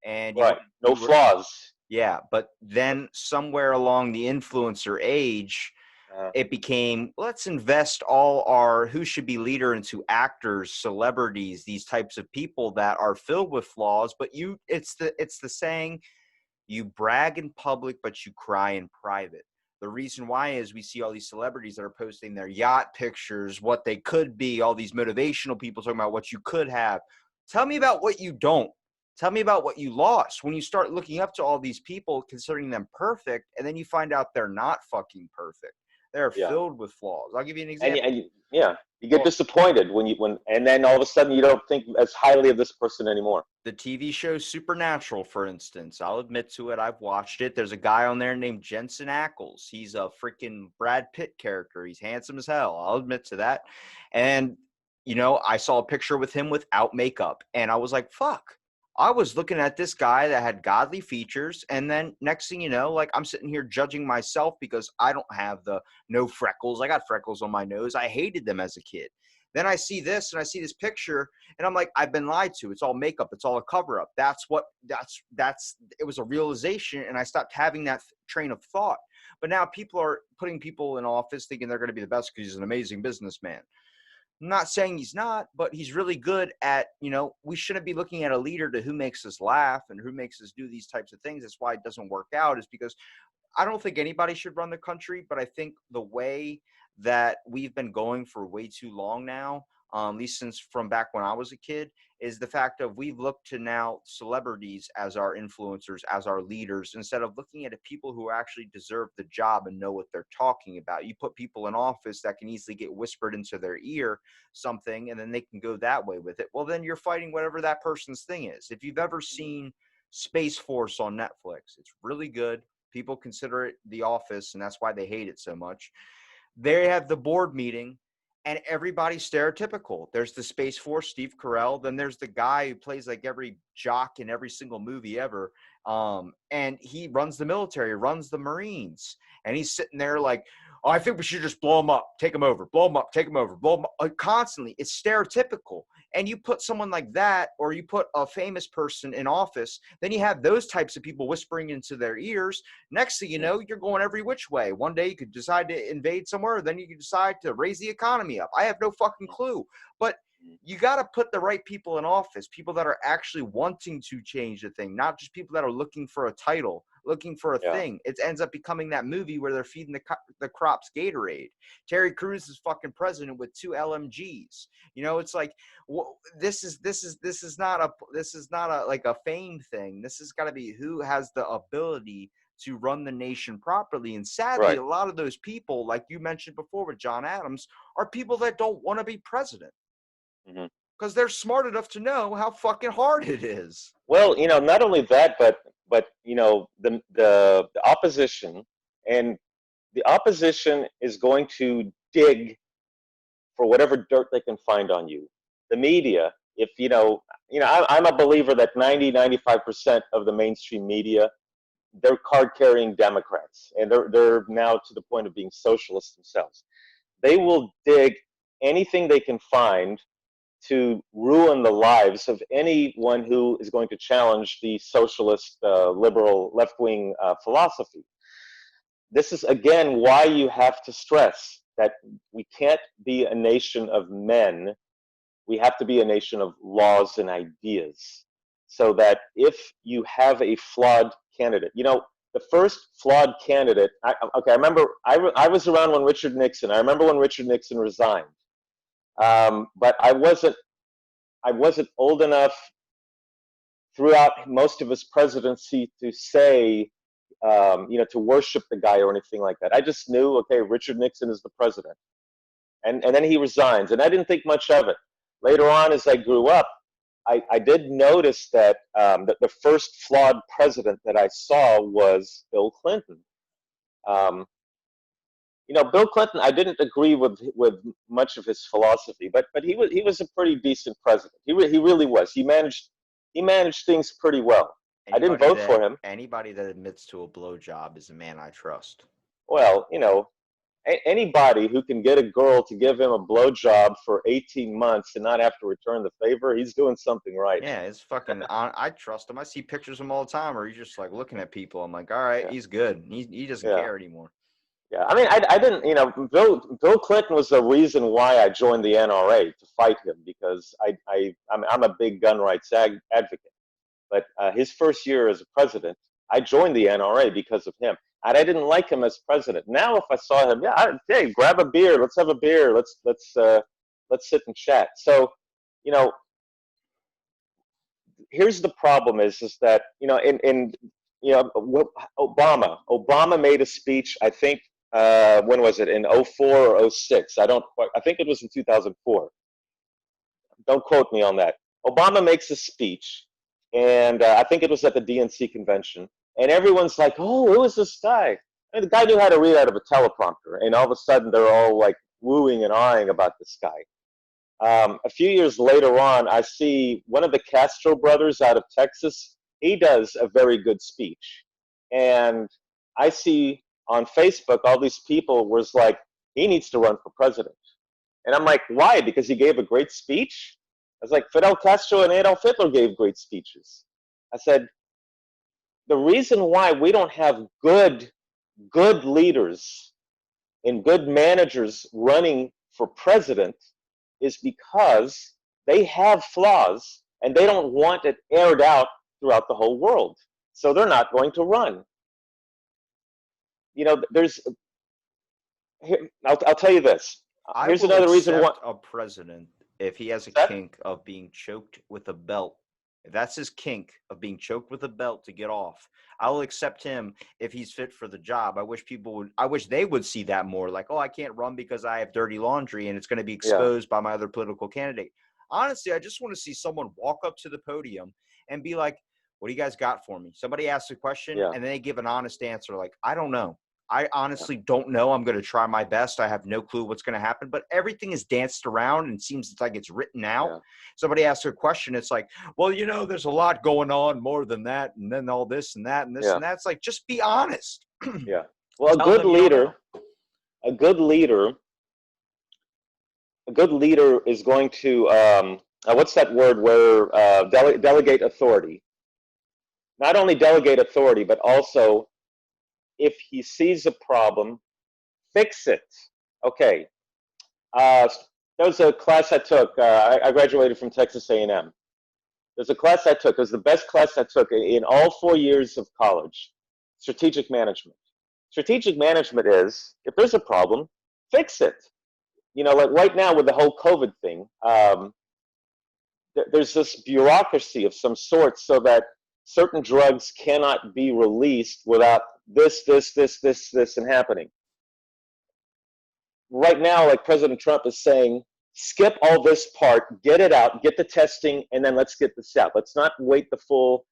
and Right. No you were flaws. yeah. But then somewhere along the influencer age, Uh, it became, let's invest all our who should be leader into actors, celebrities, these types of people that are filled with flaws. But it's the saying, you brag in public, but you cry in private. The reason why is we see all these celebrities that are posting their yacht pictures, what they could be, all these motivational people talking about what you could have. Tell me about what you don't. Tell me about what you lost. When you start looking up to all these people, considering them perfect, and then you find out they're not fucking perfect. They're yeah. filled with flaws. I'll give you an And example. yeah, you get Well, disappointed and then all of a sudden you don't think as highly of this person anymore. the TV show Supernatural, for instance, I'll admit to it. I've watched it. There's a guy on there named Jensen Ackles. He's a freaking Brad Pitt character. He's handsome as hell. I'll admit to that. And, I saw a picture with him without makeup. And I was like, fuck. I was looking at this guy that had godly features. And then next thing you know, like I'm sitting here judging myself because I don't have the no freckles. I got freckles on my nose. I hated them as a kid. Then I see this and I see this picture and I'm like, I've been lied to. It's all makeup. It's all a cover up. It was a realization. And I stopped having that train of thought. But now people are putting people in office thinking they're going to be the best because he's an amazing businessman. I'm not saying he's not, but he's really good at, we shouldn't be looking at a leader to who makes us laugh and who makes us do these types of things. That's why it doesn't work out, is because I don't think anybody should run the country, but I think the way that we've been going for way too long now, at least since from back when I was a kid, is the fact of we've looked to now celebrities as our influencers, as our leaders, instead of looking at people who actually deserve the job and know what they're talking about. You put people in office that can easily get whispered into their ear something, and then they can go that way with it. Well, then you're fighting whatever that person's thing is. If you've ever seen Space Force on Netflix, it's really good. People consider it The Office, and that's why they hate it so much. They have the board meeting, and everybody's stereotypical. There's the Space Force, Steve Carell. Then there's the guy who plays like every jock in every single movie ever. And he runs the military, runs the Marines. And he's sitting there like, oh, I think we should just blow them up, take them over, blow them up, take them over, blow them up. Constantly. It's stereotypical. And you put someone like that, or you put a famous person in office, then you have those types of people whispering into their ears. Next thing you know, you're going every which way. One day you could decide to invade somewhere, then you could decide to raise the economy up. I have no fucking clue. But you got to put the right people in office, people that are actually wanting to change the thing, not just people that are looking for a title, looking for a Yeah. thing. It ends up becoming that movie where they're feeding the crops Gatorade. Terry Crews is fucking president with 2 LMGs. It's like, this is not a like a fame thing. This has got to be who has the ability to run the nation properly. And sadly, Right. a lot of those people, like you mentioned before with John Adams, are people that don't want to be president Hmm. because they're smart enough to know how fucking hard it is. Well, not only that, but the opposition, and the opposition is going to dig for whatever dirt they can find on you. The media, if I'm a believer that 95% of the mainstream media, they're card-carrying Democrats, and they're now to the point of being socialists themselves. They will dig anything they can find to ruin the lives of anyone who is going to challenge the socialist, liberal, left-wing philosophy. This is, again, why you have to stress that we can't be a nation of men. We have to be a nation of laws and ideas. So that if you have a flawed candidate, the first flawed candidate, okay, I remember I was around when Richard Nixon, I remember when Richard Nixon resigned. But I wasn't old enough throughout most of his presidency to say, to worship the guy or anything like that. I just knew, okay, Richard Nixon is the president. And then he resigns. And I didn't think much of it. Later on, as I grew up, I did notice that, that the first flawed president that I saw was Bill Clinton. Bill Clinton, I didn't agree with much of his philosophy, but he was a pretty decent president. He really was. He managed things pretty well. I didn't vote for him. Anybody that admits to a blowjob is a man I trust. Well, Anybody who can get a girl to give him a blowjob for 18 months and not have to return the favor, he's doing something right. Yeah, it's fucking. I trust him. I see pictures of him all the time, or he's just like looking at people. I'm like, all right, Yeah. he's good. He doesn't Yeah. care anymore. Yeah. I mean, I didn't, Bill Clinton was the reason why I joined the NRA to fight him, because I'm a big gun rights advocate. But his first year as a president, I joined the NRA because of him. And I didn't like him as president. Now, if I saw him, hey, grab a beer. Let's have a beer. Let's sit and chat. So, here's the problem: is that Obama made a speech. I think when was it, in 04 or 06? I think it was in 2004. Don't quote me on that. Obama makes a speech, and I think it was at the DNC convention, and everyone's like, "Oh, who is this guy?" And the guy knew how to read out of a teleprompter, and all of a sudden they're all like wooing and eyeing about this guy. A few years later on, I see one of the Castro brothers out of Texas. He does a very good speech, and I see on Facebook all these people was like, he needs to run for president. And I'm like, why? Because he gave a great speech? I was like, Fidel Castro and Adolf Hitler gave great speeches. I said, the reason why we don't have good leaders and good managers running for president is because they have flaws and they don't want it aired out throughout the whole world. So they're not going to run. I'll tell you this. Here's another reason why. A president, if he has a That, kink of being choked with a belt, if that's his kink of being choked with a belt to get off, I will accept him if he's fit for the job. I wish they would see that more. Like, oh, I can't run because I have dirty laundry and it's going to be exposed by my other political candidate. Honestly, I just want to see someone walk up to the podium and be like, what do you guys got for me? Somebody asks a question and then they give an honest answer. Like, I don't know. I honestly don't know. I'm going to try my best. I have no clue what's going to happen, but everything is danced around and seems like it's written out. Yeah. Somebody asks a question. It's like, well, there's a lot going on more than that. And then all this and that and this and that. It's like, just be honest. Yeah. Well, a good leader is going to, what's that word where delegate authority. Not only delegate authority, but also, if he sees a problem, fix it. Okay. There was a class I took. I graduated from Texas A&M. There's a class I took. It was the best class I took in all 4 years of college. Strategic management. Strategic management is, if there's a problem, fix it. Like right now with the whole COVID thing, there's this bureaucracy of some sort so that certain drugs cannot be released without this, and happening. Right now, like President Trump is saying, skip all this part, get it out, get the testing, and then let's get this out. Let's not wait the full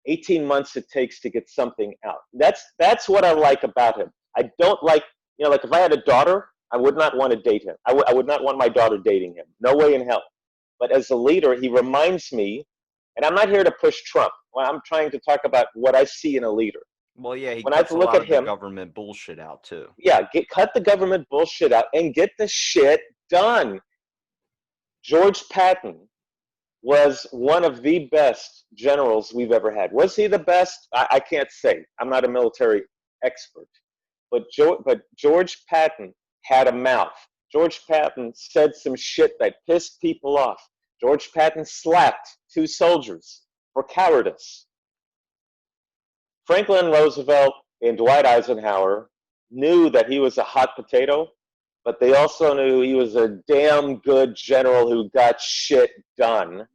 18 months it takes to get something out. That's what I like about him. I don't like, like if I had a daughter, I would not want to date him. I would not want my daughter dating him. No way in hell. But as a leader, he reminds me, and I'm not here to push Trump. I'm trying to talk about what I see in a leader. Well, yeah, he cuts a lot of the government bullshit out too. Yeah, cut the government bullshit out and get the shit done. George Patton was one of the best generals we've ever had. Was he the best? I can't say. I'm not a military expert. But George Patton had a mouth. George Patton said some shit that pissed people off. George Patton slapped 2 soldiers for cowardice. Franklin Roosevelt and Dwight Eisenhower knew that he was a hot potato, but they also knew he was a damn good general who got shit done.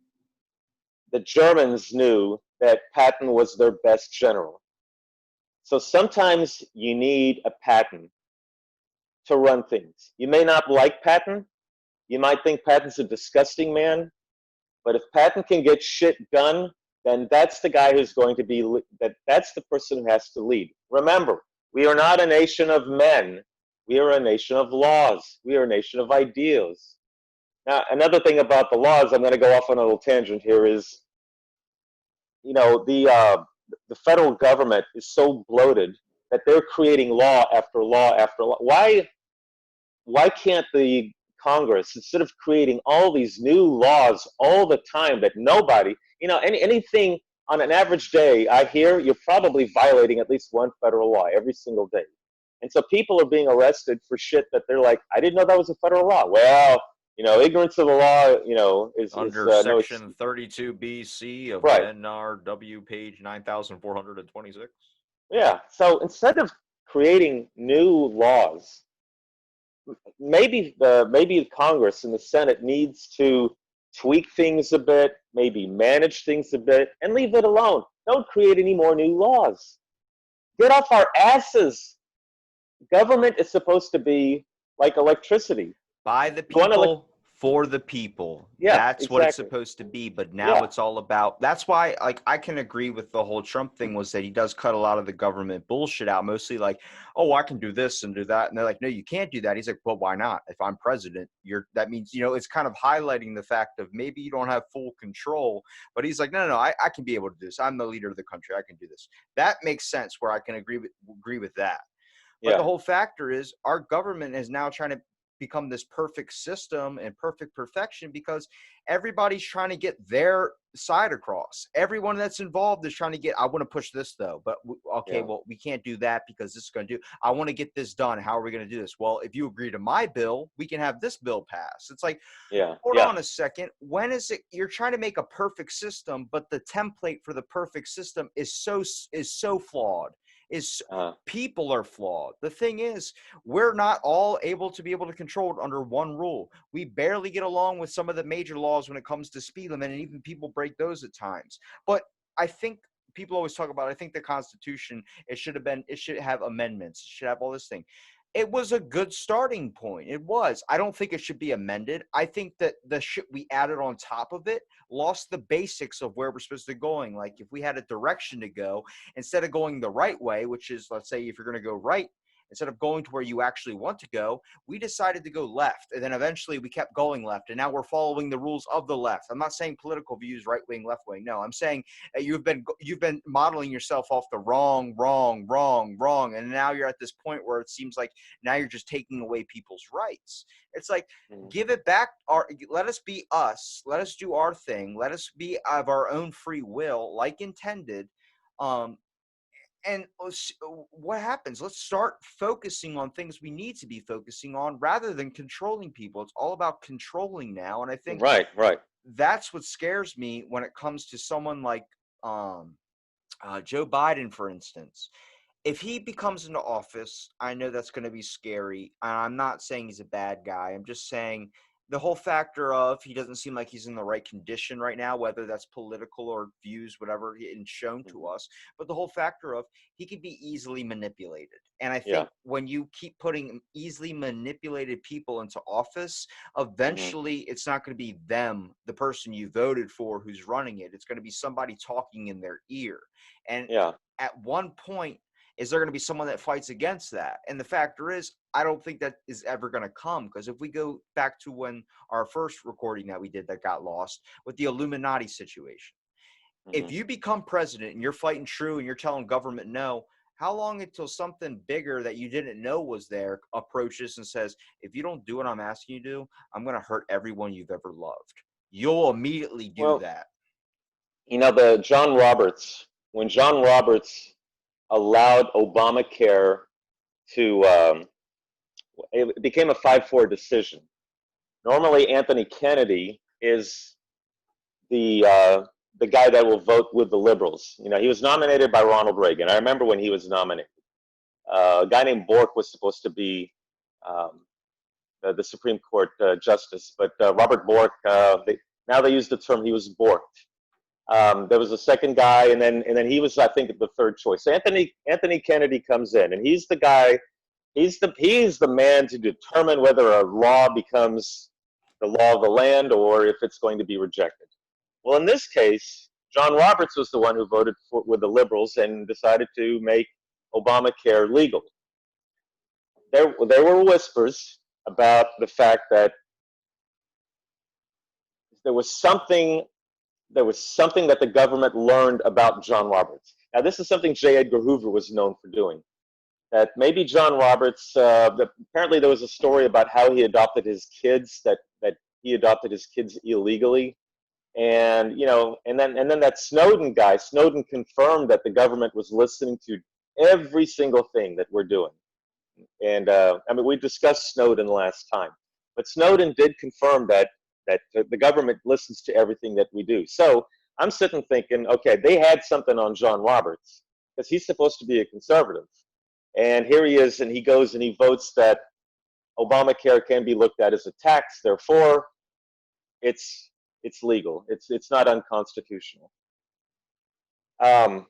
The Germans knew that Patton was their best general. So sometimes you need a Patton to run things. You may not like Patton. You might think Patton's a disgusting man. But if Patton can get shit done, then that's the guy who's going to be, that's the person who has to lead. Remember, we are not a nation of men. We are a nation of laws. We are a nation of ideals. Now, another thing about the laws, I'm going to go off on a little tangent here, is, the federal government is so bloated that they're creating law after law after law. Why why can't the Congress, instead of creating all these new laws all the time that nobody, anything on an average day, I hear you're probably violating at least one federal law every single day. And so people are being arrested for shit that they're like, I didn't know that was a federal law. Well, ignorance of the law, is Under no Section excuse. 32BC of Right. NRW, page 9426. Yeah. So instead of creating new laws, maybe Congress and the Senate needs to tweak things a bit, maybe manage things a bit, and leave it alone. Don't create any more new laws. Get off our asses. Government is supposed to be like electricity. By the You want to, people, for the people. yeah, That's what it's exactly. supposed to be. But now Yeah, it's all about. That's why, like, I can agree with the whole Trump thing was that he does cut a lot of the government bullshit out. Mostly like, oh, I can do this and do that, and they're like, no, you can't do that. He's like, well, why not? If I'm president, that means it's kind of highlighting the fact of maybe you don't have full control. But he's like, no, I can be able to do this. I'm the leader of the country. I can do this. That makes sense. Where I can agree with that. But the yeah, whole factor is our government is now trying to become this perfect system and perfect perfection because everybody's trying to get their side across. Everyone that's involved is trying to get, I want to push this though, but okay, yeah, well, we can't do that because this is going to do, I want to get this done. How are we going to do this? Well, if you agree to my bill, we can have this bill passed. It's like, yeah, hold yeah. on a second. When is it you're trying to make a perfect system, but the template for the perfect system is so flawed. Is Uh, people are flawed. The thing is, we're not all able to be able to control it under one rule. We barely get along with some of the major laws when it comes to speed limit, and even people break those at times. But I think people always talk about, I think the Constitution, it should have amendments. It should have all this thing. It was a good starting point. It was. I don't think it should be amended. I think that the shit we added on top of it lost the basics of where we're supposed to be going. Like if we had a direction to go, instead of going the right way, which is, let's say, if you're going to go right, instead of going to where you actually want to go, we decided to go left. And then eventually we kept going left. And now we're following the rules of the left. I'm not saying political views, right wing, left wing. No, I'm saying you've been modeling yourself off the wrong. And now you're at this point where it seems like now you're just taking away people's rights. It's like, mm, give it back. Let us be us. Let us do our thing. Let us be of our own free will, like intended. Um, and what happens? Let's start focusing on things we need to be focusing on rather than controlling people. It's all about controlling now. And I think right, right. that's what scares me when it comes to someone like um, Joe Biden, for instance. If he becomes into office, I know that's going to be scary. I'm not saying he's a bad guy. I'm just saying the whole factor of he doesn't seem like he's in the right condition right now, whether that's political or views, whatever, and shown to Hmm. us. But the whole factor of he could be easily manipulated. And I Yeah. think when you keep putting easily manipulated people into office, Hmm. eventually it's not going to be them, the person you voted for, who's running it. It's going to be somebody talking in their ear. And Yeah. at one point, is there going to be someone that fights against that? And the factor is, I don't think that is ever going to come, because if we go back to when our first recording that we did that got lost with the Illuminati situation, if Hmm. you become president and you're fighting true and you're telling government no, how long until something bigger that you didn't know was there approaches and says, if you don't do what I'm asking you to do, I'm going to hurt everyone you've ever loved? You'll immediately do Well, that. the John Roberts, when John Roberts allowed Obamacare to, it became a 5-4 decision. Normally, Anthony Kennedy is the guy that will vote with the liberals. He was nominated by Ronald Reagan. I remember when he was nominated. A guy named Bork was supposed to be um, the Supreme Court justice, but Robert Bork. Now they use the term he was borked. There was a second guy, and then he was, I think, the third choice. So Anthony Kennedy comes in, and he's the guy. He's the man to determine whether a law becomes the law of the land or if it's going to be rejected. Well, in this case, John Roberts was the one who voted with the liberals and decided to make Obamacare legal. There were whispers about the fact that there was something that the government learned about John Roberts. Now, this is something J. Edgar Hoover was known for doing. that maybe John Roberts. Apparently, there was a story about how he adopted his kids. That he adopted his kids illegally, and and then that Snowden guy. Snowden confirmed that the government was listening to every single thing that we're doing. And I mean, we discussed Snowden last time, but Snowden did confirm that the government listens to everything that we do. So I'm sitting thinking, okay, they had something on John Roberts because he's supposed to be a conservative, and here he is, and he goes and he votes that Obamacare can be looked at as a tax. Therefore, it's legal. It's not unconstitutional. Um,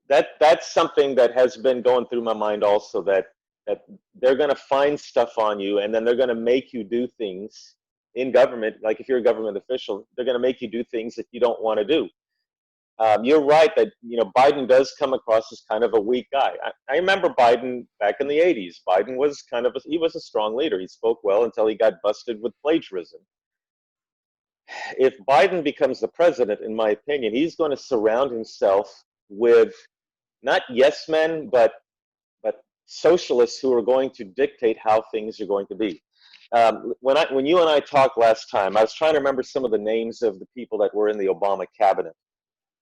that's something that has been going through my mind also, that they're going to find stuff on you, and then they're going to make you do things in government. Like if you're a government official, they're going to make you do things that you don't want to do. You're right that Biden does come across as kind of a weak guy. I remember Biden back in the 80s. Biden was he was a strong leader. He spoke well until he got busted with plagiarism. If Biden becomes the president, in my opinion, he's going to surround himself with not yes men, but socialists who are going to dictate how things are going to be. When you and I talked last time, I was trying to remember some of the names of the people that were in the Obama cabinet.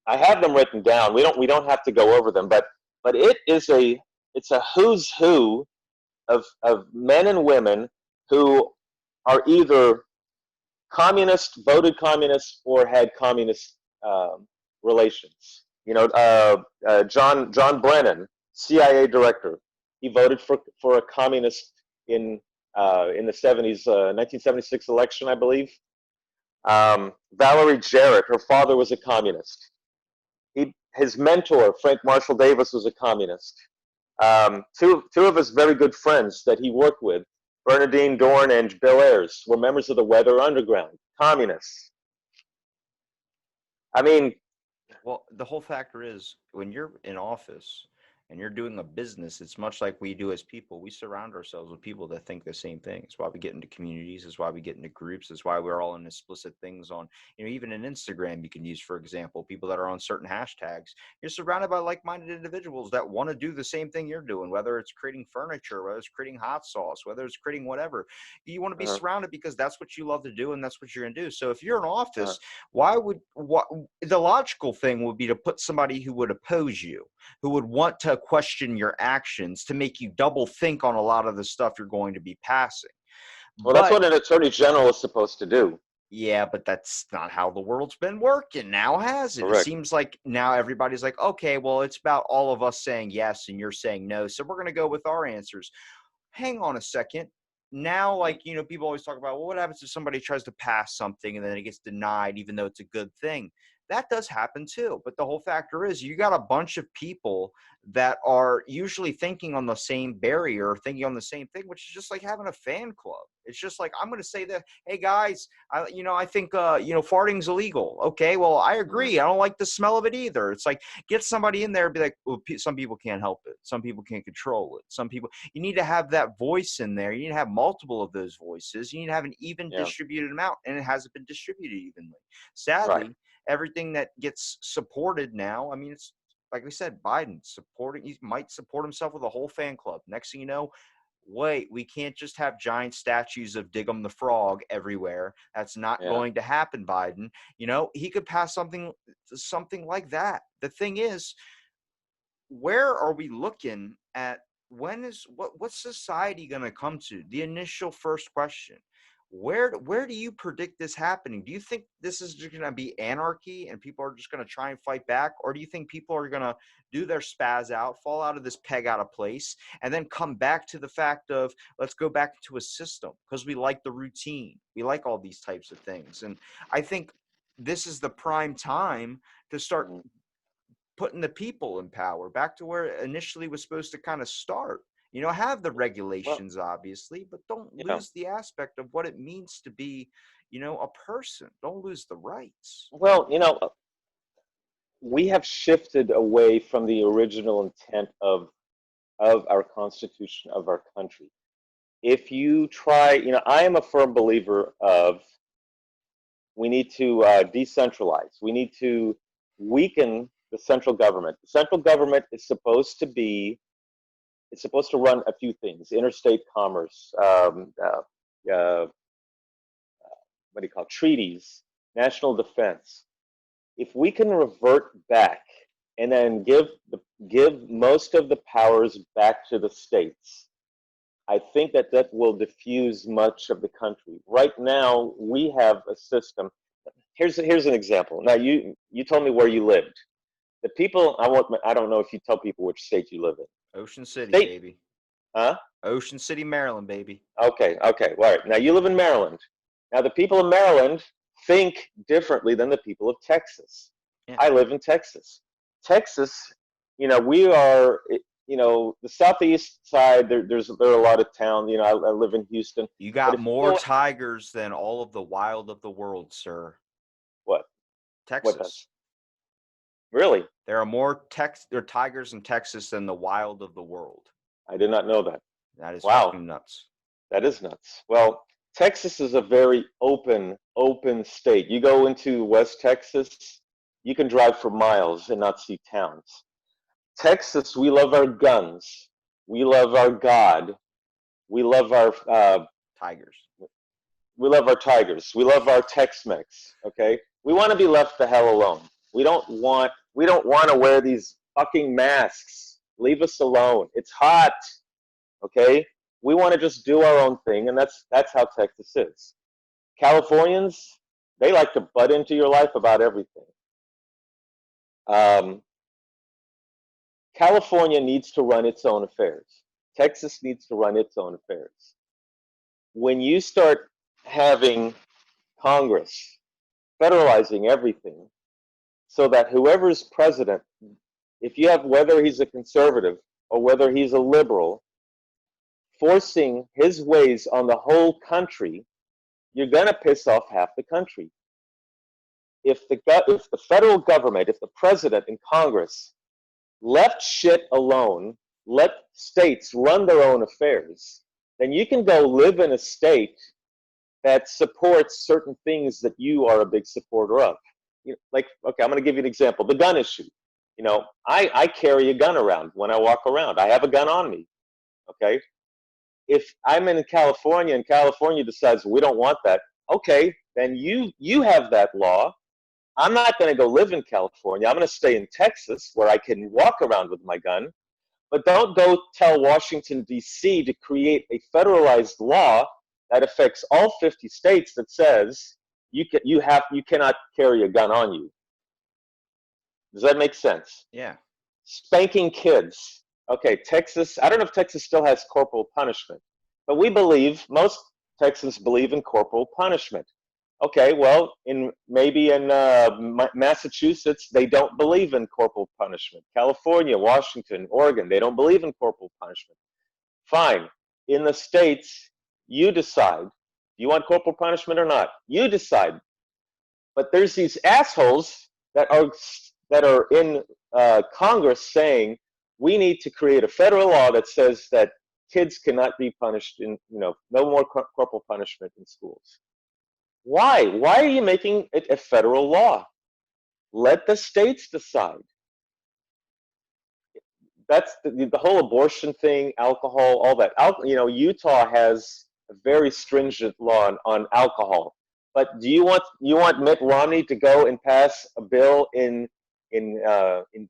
I have them written down. We don't have to go over them, but it's a who's who of men and women who are either communist, voted communist, or had communist relations. John Brennan, CIA director, he voted for a communist in the 70s, 1976 election, I believe. Valerie Jarrett, her father was a communist. His mentor, Frank Marshall Davis, was a communist. Two of his very good friends that he worked with, Bernardine Dorn and Bill Ayers, were members of the Weather Underground, communists. I mean, Well, the whole factor is when you're in office and you're doing a business, it's much like we do as people. We surround ourselves with people that think the same thing. It's why we get into communities. It's why we get into groups. It's why we're all in explicit things on, even in Instagram, you can use, for example, people that are on certain hashtags. You're surrounded by like-minded individuals that want to do the same thing you're doing, whether it's creating furniture, whether it's creating hot sauce, whether it's creating whatever. You want to be surrounded because that's what you love to do and that's what you're going to do. So if you're in office, the logical thing would be to put somebody who would oppose you, who would want to question your actions, to make you double think on a lot of the stuff you're going to be passing. Well, that's what an attorney general is supposed to do. Yeah, but that's not how the world's been working now, has it? Correct. It seems like now everybody's like, okay, well, it's about all of us saying yes and you're saying no, so we're going to go with our answers. Hang on a second. Now, people always talk about, well, what happens if somebody tries to pass something and then it gets denied, even though it's a good thing? That does happen too. But the whole factor is you got a bunch of people that are usually thinking on the same barrier, thinking on the same thing, which is just like having a fan club. It's just like, I'm going to say that, hey guys, I think, farting's illegal. Okay, well, I agree. I don't like the smell of it either. It's like, get somebody in there and be like, well, some people can't help it. Some people can't control it. Some people, you need to have that voice in there. You need to have multiple of those voices. You need to have an even distributed amount, and it hasn't been distributed evenly. Sadly, everything that gets supported now, I mean, it's like we said, Biden he might support himself with a whole fan club. Next thing you know, wait, we can't just have giant statues of Diggum the Frog everywhere. That's not going to happen, Biden. He could pass something like that. The thing is, where are we looking at? What's society going to come to? The initial first question. Where do you predict this happening? Do you think this is just going to be anarchy and people are just going to try and fight back? Or do you think people are going to do their spaz out, fall out of this peg out of place, and then come back to the fact of, let's go back to a system because we like the routine. We like all these types of things. And I think this is the prime time to start putting the people in power back to where it initially was supposed to kind of start. Have the regulations, obviously, but don't lose the aspect of what it means to be, a person. Don't lose the rights. Well, we have shifted away from the original intent of our Constitution, of our country. If you try, I am a firm believer of we need to decentralize. We need to weaken the central government. The central government is supposed to be It's supposed to run a few things: interstate commerce, what do you call it? Treaties, national defense. If we can revert back and then give most of the powers back to the states, I think that that will diffuse much of the country. Right now, we have a system. Here's an example. Now, you told me where you lived. The people I don't know if you tell people which state you live in. Ocean City, State, baby. huh? Ocean City, Maryland, baby. Okay, okay, all right. Now you live in Maryland. Now the people of Maryland think differently than the people of Texas. Yeah. I live in Texas. Texas, we are, the southeast side. There are a lot of towns. I live in Houston. You But got if you more go, tigers than all of the wild of the world, sir. what? What Texas. does? Really? There are more tigers in Texas than the wild of the world. I did not know that. That is Wow, fucking nuts. that is nuts. Well, Texas is a very open state. You go into West Texas, you can drive for miles and not see towns. Texas, we love our guns. We love our God. We love our Tigers. we love our tigers. We love our Tex-Mex. Okay, we want to be left the hell alone. We don't want to wear these fucking masks. Leave us alone. It's hot. Okay, we want to just do our own thing, and that's how Texas is. Californians, they like to butt into your life about everything. Um, California needs to run its own affairs. Texas needs to run its own affairs. When you start having Congress federalizing everything so that whoever's president, if you have whether he's a conservative or whether he's a liberal, forcing his ways on the whole country, you're going to piss off half the country. If the federal government, if the president and Congress left shit alone, let states run their own affairs, then you can go live in a state that supports certain things that you are a big supporter of. Like, okay, I'm going to give you an example. The gun issue. I carry a gun around when I walk around. I have a gun on me. Okay. If I'm in California and California decides we don't want that, okay, then you have that law. I'm not going to go live in California. I'm going to stay in Texas where I can walk around with my gun. But don't go tell Washington, D.C. to create a federalized law that affects all 50 states that says you cannot carry a gun on you. Does that make sense? Yeah. Spanking kids. Okay, Texas, I don't know if Texas still has corporal punishment, but most Texans believe in corporal punishment. Okay, well, maybe in Massachusetts, they don't believe in corporal punishment. California, Washington, Oregon, they don't believe in corporal punishment. Fine. In the states, you decide. Do you want corporal punishment or not? You decide. But there's these assholes that are in Congress saying we need to create a federal law that says that kids cannot be punished no more corporal punishment in schools. Why? Why are you making it a federal law? Let the states decide. That's the whole abortion thing, alcohol, all that. Utah has a very stringent law on alcohol. But do you want Mitt Romney to go and pass a bill in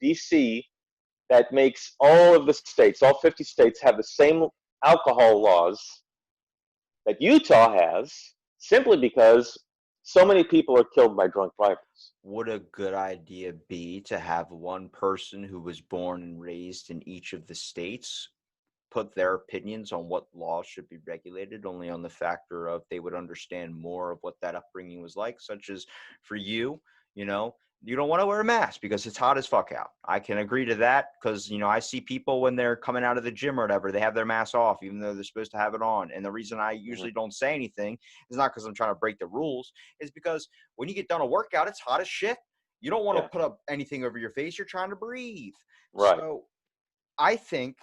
D.C. that makes all of the states, all 50 states, have the same alcohol laws that Utah has, simply because so many people are killed by drunk drivers? Would a good idea be to have one person who was born and raised in each of the states put their opinions on what laws should be regulated, only on the factor of they would understand more of what that upbringing was like, such as for you, you don't want to wear a mask because it's hot as fuck out. I can agree to that because, I see people when they're coming out of the gym or whatever, they have their mask off, even though they're supposed to have it on. And the reason I usually don't say anything is not because I'm trying to break the rules, is because when you get done a workout, it's hot as shit. You don't want to put up anything over your face. You're trying to breathe. Right. So I think,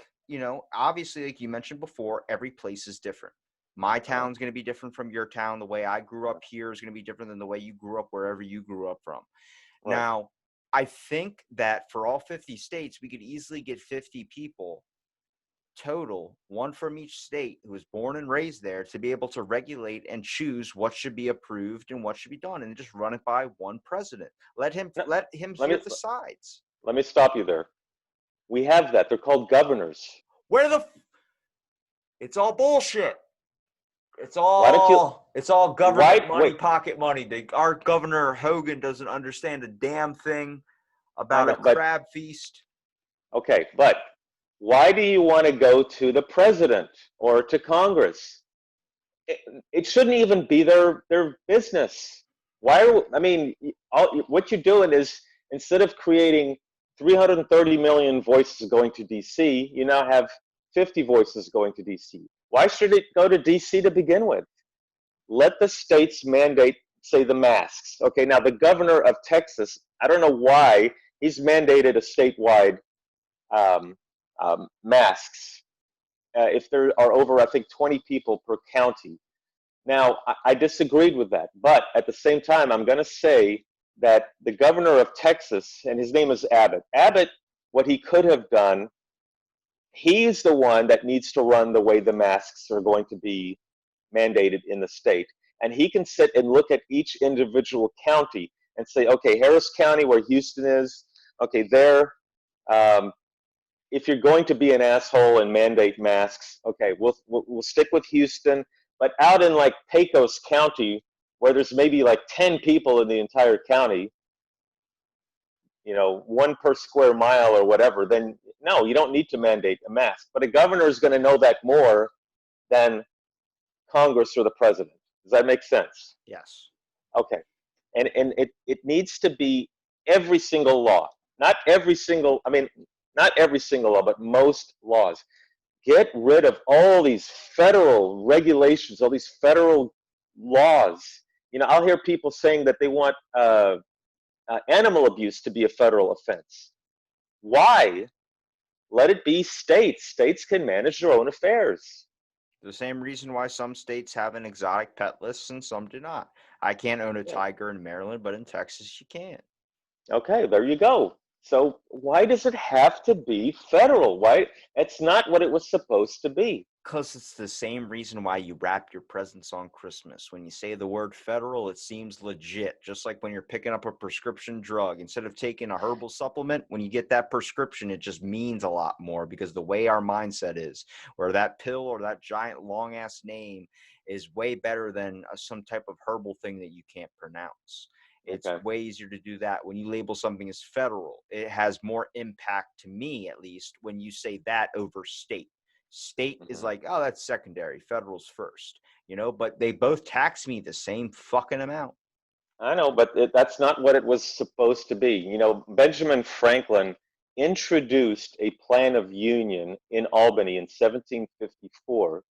obviously, like you mentioned before, every place is different. My town's going to be different from your town. The way I grew up here is going to be different than the way you grew up wherever you grew up from. Right. Now, I think that for all 50 states, we could easily get 50 people total, one from each state who was born and raised there, to be able to regulate and choose what should be approved and what should be done, and just run it by one president. Let him No, let hear me the sides. let me stop you there. We have that. They're called governors. Where the it's all bullshit. It's Why don't you? all government Why? money, Wait. pocket money. Our Governor Hogan doesn't understand a damn thing I about a know, but crab feast. okay, but why do you want to go to the president or to Congress? It shouldn't even be their business. I mean, what you're doing is, instead of creating 330 million voices going to DC, you now have 50 voices going to DC. Why should it go to DC to begin with? Let the states mandate, say, the masks. Okay, now the governor of Texas, I don't know why he's mandated a statewide masks. If there are over, I think, 20 people per county. Now, I disagreed with that, but at the same time, I'm going to say that the governor of Texas, and his name is Abbott. Abbott, what he could have done, he's the one that needs to run the way the masks are going to be mandated in the state. And he can sit and look at each individual county and say, okay, Harris County, where Houston is, okay, there, if you're going to be an asshole and mandate masks, okay, we'll stick with Houston. But out in like Pecos County, where there's maybe like 10 people in the entire county, one per square mile or whatever, then no, you don't need to mandate a mask. But a governor is going to know that more than Congress or the president. Does that make sense? Yes. Okay. And it needs to be every single law. Not every single law, but most laws. Get rid of all these federal regulations, all these federal laws. I'll hear people saying that they want animal abuse to be a federal offense. Why? Let it be states. States can manage their own affairs. The same reason why some states have an exotic pet list and some do not. I can't own a Yeah. tiger in Maryland, but in Texas you can. Okay, there you go. So why does it have to be federal? Why? It's not what it was supposed to be. Because it's the same reason why you wrap your presents on Christmas. When you say the word federal, it seems legit. Just like when you're picking up a prescription drug. Instead of taking a herbal supplement, when you get that prescription, it just means a lot more because the way our mindset is, where that pill or that giant long-ass name is way better than some type of herbal thing that you can't pronounce. It's Okay. way easier to do that. When you label something as federal, it has more impact, to me at least, when you say that over state. State is like, oh, that's secondary. Federal's first, but they both tax me the same fucking amount. I know, but that's not what it was supposed to be. Benjamin Franklin introduced a plan of union in Albany in 1754,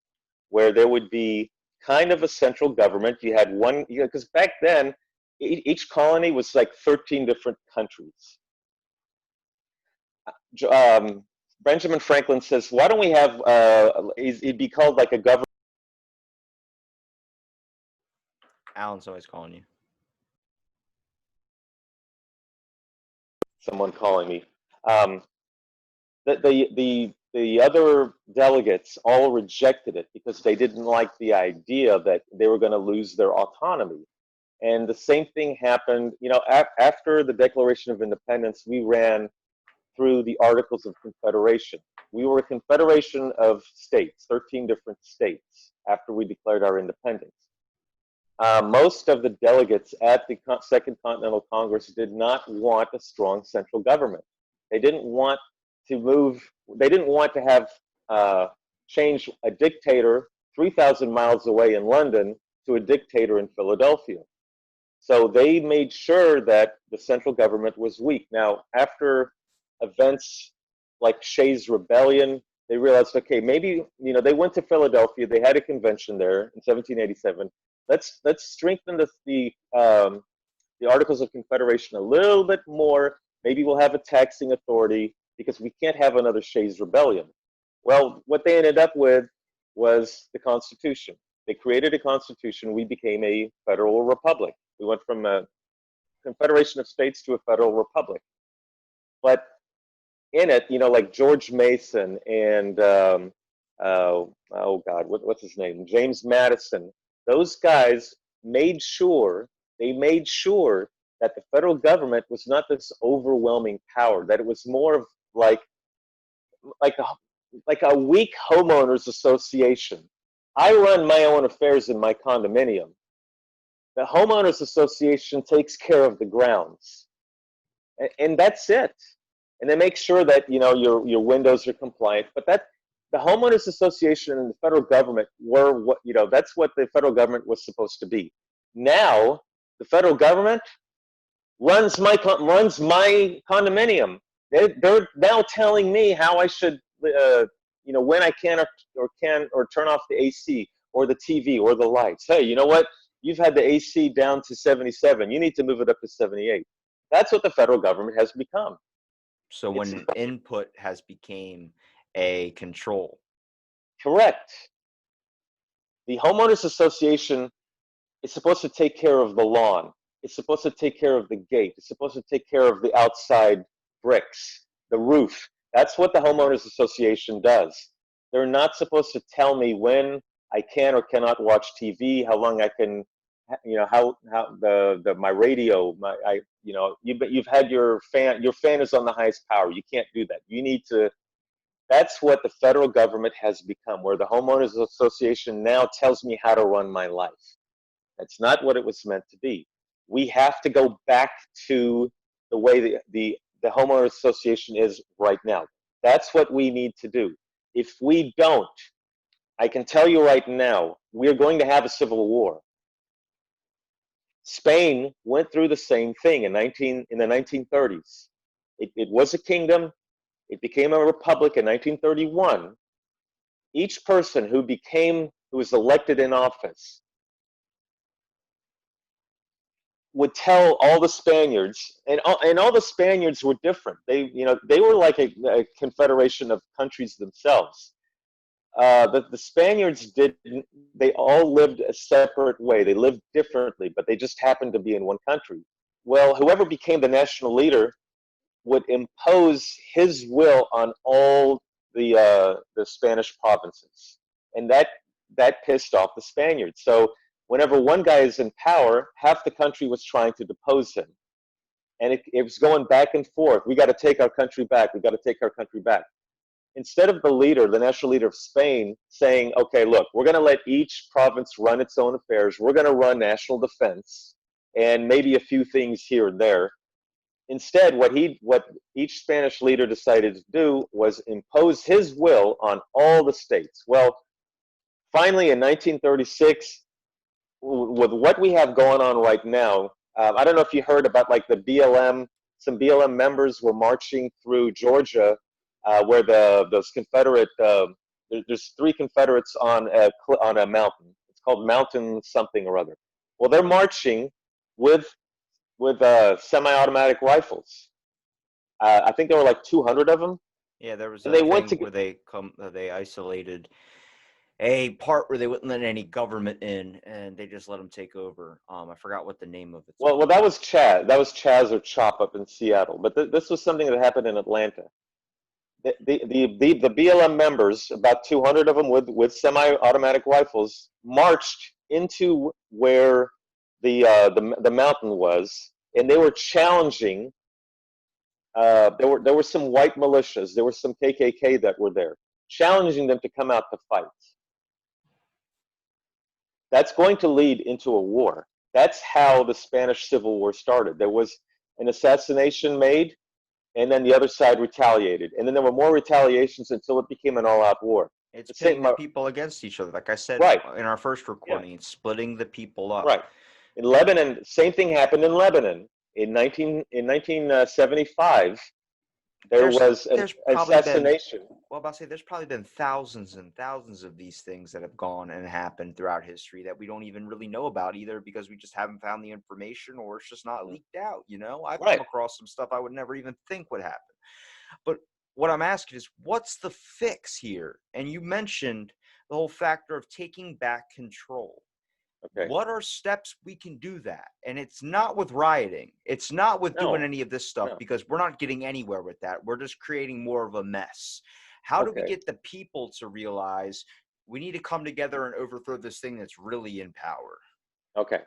where there would be kind of a central government. You had one, because back then, each colony was like 13 different countries. Benjamin Franklin says, why don't we have, it'd be called like a government. Alan's always calling you. Someone calling me. The other delegates all rejected it because they didn't like the idea that they were going to lose their autonomy. And the same thing happened, after the Declaration of Independence, we ran through the Articles of Confederation. We were a confederation of states, 13 different states, after we declared our independence. Most of the delegates at the Second Continental Congress did not want a strong central government. They didn't want to have change a dictator 3,000 miles away in London to a dictator in Philadelphia. So they made sure that the central government was weak. Now, after events like Shays' Rebellion, they realized, okay, maybe, they went to Philadelphia, they had a convention there in 1787. Let's strengthen the Articles of Confederation a little bit more. Maybe we'll have a taxing authority because we can't have another Shays' Rebellion. Well, what they ended up with was the Constitution. They created a constitution. We became a federal republic. We went from a confederation of states to a federal republic. But in it, like George Mason and oh God, what's his name? James Madison. Those guys made sure made sure that the federal government was not this overwhelming power, that it was more of like a like a weak homeowners association. I run my own affairs in my condominium. The homeowners association takes care of the grounds, and that's it. And they make sure that your windows are compliant. But that the homeowners association and the federal government were that's what the federal government was supposed to be. Now the federal government runs my condominium. They're now telling me how I should, when I can or turn off the AC or the TV or the lights. Hey, you know what? You've had the AC down to 77. You need to move it up to 78. That's what the federal government has become. So when an input has became a control. Correct. The homeowners association is supposed to take care of the lawn. It's supposed to take care of the gate. It's supposed to take care of the outside bricks, the roof. That's what the homeowners association does. They're not supposed to tell me when I can or cannot watch TV, how long I can, how my radio, you've had your fan is on the highest power. You can't do that. You need to. That's what the federal government has become, where the homeowners association now tells me how to run my life. That's not what it was meant to be. We have to go back to the way the homeowners association is right now. That's what we need to do. If we don't, I can tell you right now, we're going to have a civil war. Spain went through the same thing in the 1930s. It was a kingdom. It became a republic in 1931. Each person who was elected in office would tell all the Spaniards, and all the Spaniards were different. They were like a confederation of countries themselves. The Spaniards didn't. They all lived a separate way. They lived differently, but they just happened to be in one country. Well, whoever became the national leader would impose his will on all the Spanish provinces, and that pissed off the Spaniards. So whenever one guy is in power, half the country was trying to depose him, and it was going back and forth. We got to take our country back. We got to take our country back. Instead of the national leader of Spain, saying, "Okay, look, we're going to let each province run its own affairs. We're going to run national defense and maybe a few things here and there." Instead, what each Spanish leader decided to do was impose his will on all the states. Well, finally, in 1936, with what we have going on right now, I don't know if you heard about like the BLM. Some BLM members were marching through Georgia, where those Confederate there's three Confederates on a mountain. It's called Mountain something or other. Well, they're marching with semi-automatic rifles. I think there were like 200 of them. Yeah, there was and a they went thing to where they isolated a part where they wouldn't let any government in, and they just let them take over. I forgot what the name of it. well, that was Chaz. That was Chaz or Chop up in Seattle. But this was something that happened in Atlanta. The BLM members, about 200 of them with semi-automatic rifles, marched into where the mountain was, and they were challenging. There were some white militias. There were some KKK that were there, challenging them to come out to fight. That's going to lead into a war. That's how the Spanish Civil War started. There was an assassination made, and then the other side retaliated. And then there were more retaliations until it became an all-out war. It's pitting the people against each other. Like I said right. in our first recording, it's splitting the people up. Right. In Lebanon, same thing happened in Lebanon. In 1975, there was an assassination. There's probably been thousands and thousands of these things that have gone and happened throughout history that we don't even really know about, either because we just haven't found the information or it's just not leaked out. I've come across some stuff I would never even think would happen. But what I'm asking is, what's the fix here? And you mentioned the whole factor of taking back control. Okay. What are steps we can do that? And it's not with rioting. It's not with doing No. any of this stuff, No. because we're not getting anywhere with that. We're just creating more of a mess. How do we Okay. get the people to realize we need to come together and overthrow this thing that's really in power? Okay.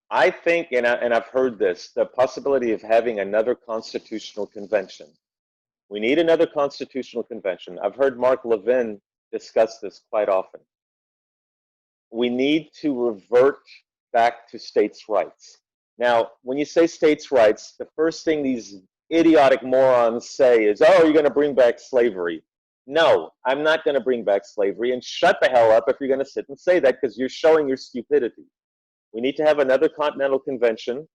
I think, and I've heard this, the possibility of having another constitutional convention. We need another constitutional convention. I've heard Mark Levin discuss this quite often. We need to revert back to states' rights. Now, when you say states' rights, the first thing these idiotic morons say is, oh, you're going to bring back slavery. No, I'm not going to bring back slavery, and shut the hell up if you're going to sit and say that, because you're showing your stupidity. We need to have another continental convention.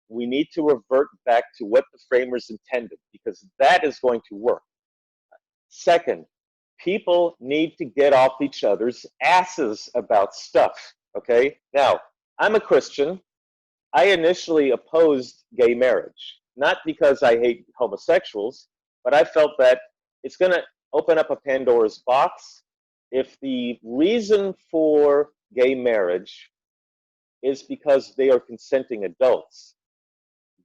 We need to revert back to what the framers intended, because that is going to work. Second, people need to get off each other's asses about stuff. Okay? Now, I'm a Christian. I initially opposed gay marriage, not because I hate homosexuals, but I felt that it's going to open up a Pandora's box. If the reason for gay marriage is because they are consenting adults,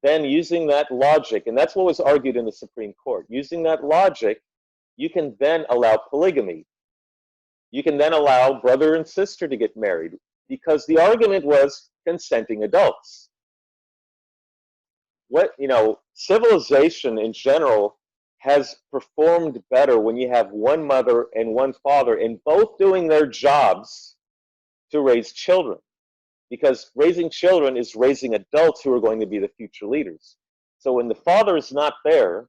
then using that logic, and that's what was argued in the Supreme Court, using that logic, you can then allow polygamy. You can then allow brother and sister to get married, because the argument was consenting adults. Civilization in general has performed better when you have one mother and one father and both doing their jobs to raise children, because raising children is raising adults who are going to be the future leaders. So when the father is not there,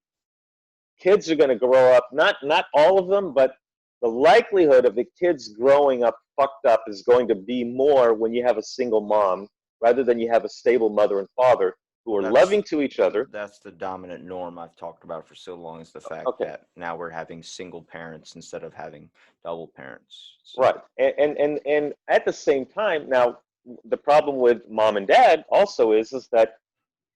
kids are going to grow up, not all of them, but the likelihood of the kids growing up fucked up is going to be more when you have a single mom rather than you have a stable mother and father who are loving to each other. That's the dominant norm I've talked about for so long, is the fact Okay. that now we're having single parents instead of having double parents. So. Right. And at the same time, now the problem with mom and dad also is that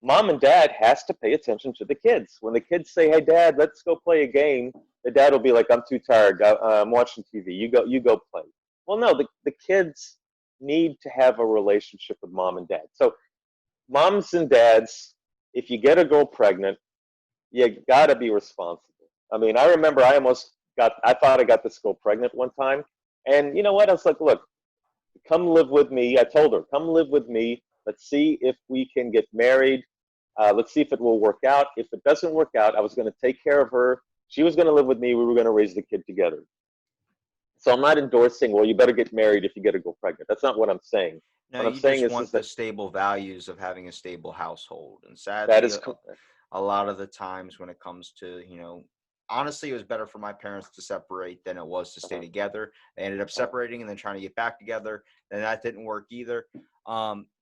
mom and dad has to pay attention to the kids. When the kids say, "Hey, Dad, let's go play a game," the dad will be like, "I'm too tired. I'm watching TV. You go play." Well, no, the kids need to have a relationship with mom and dad. So, moms and dads, if you get a girl pregnant, you gotta be responsible. I mean, I remember I thought I got this girl pregnant one time, and you know what? I was like, "Look, come live with me." I told her, "Come live with me. Let's see if we can get married. Let's see if it will work out. If it doesn't work out, I was going to take care of her. She was going to live with me. We were going to raise the kid together." So I'm not endorsing, well, you better get married if you get a girl pregnant. That's not what I'm saying. No, What I'm you saying just is want the that stable values of having a stable household. And that sadly, is correct. a lot of the times when it comes to, honestly, it was better for my parents to separate than it was to stay Uh-huh. together. They ended up Uh-huh. separating and then trying to get back together. And that didn't work either.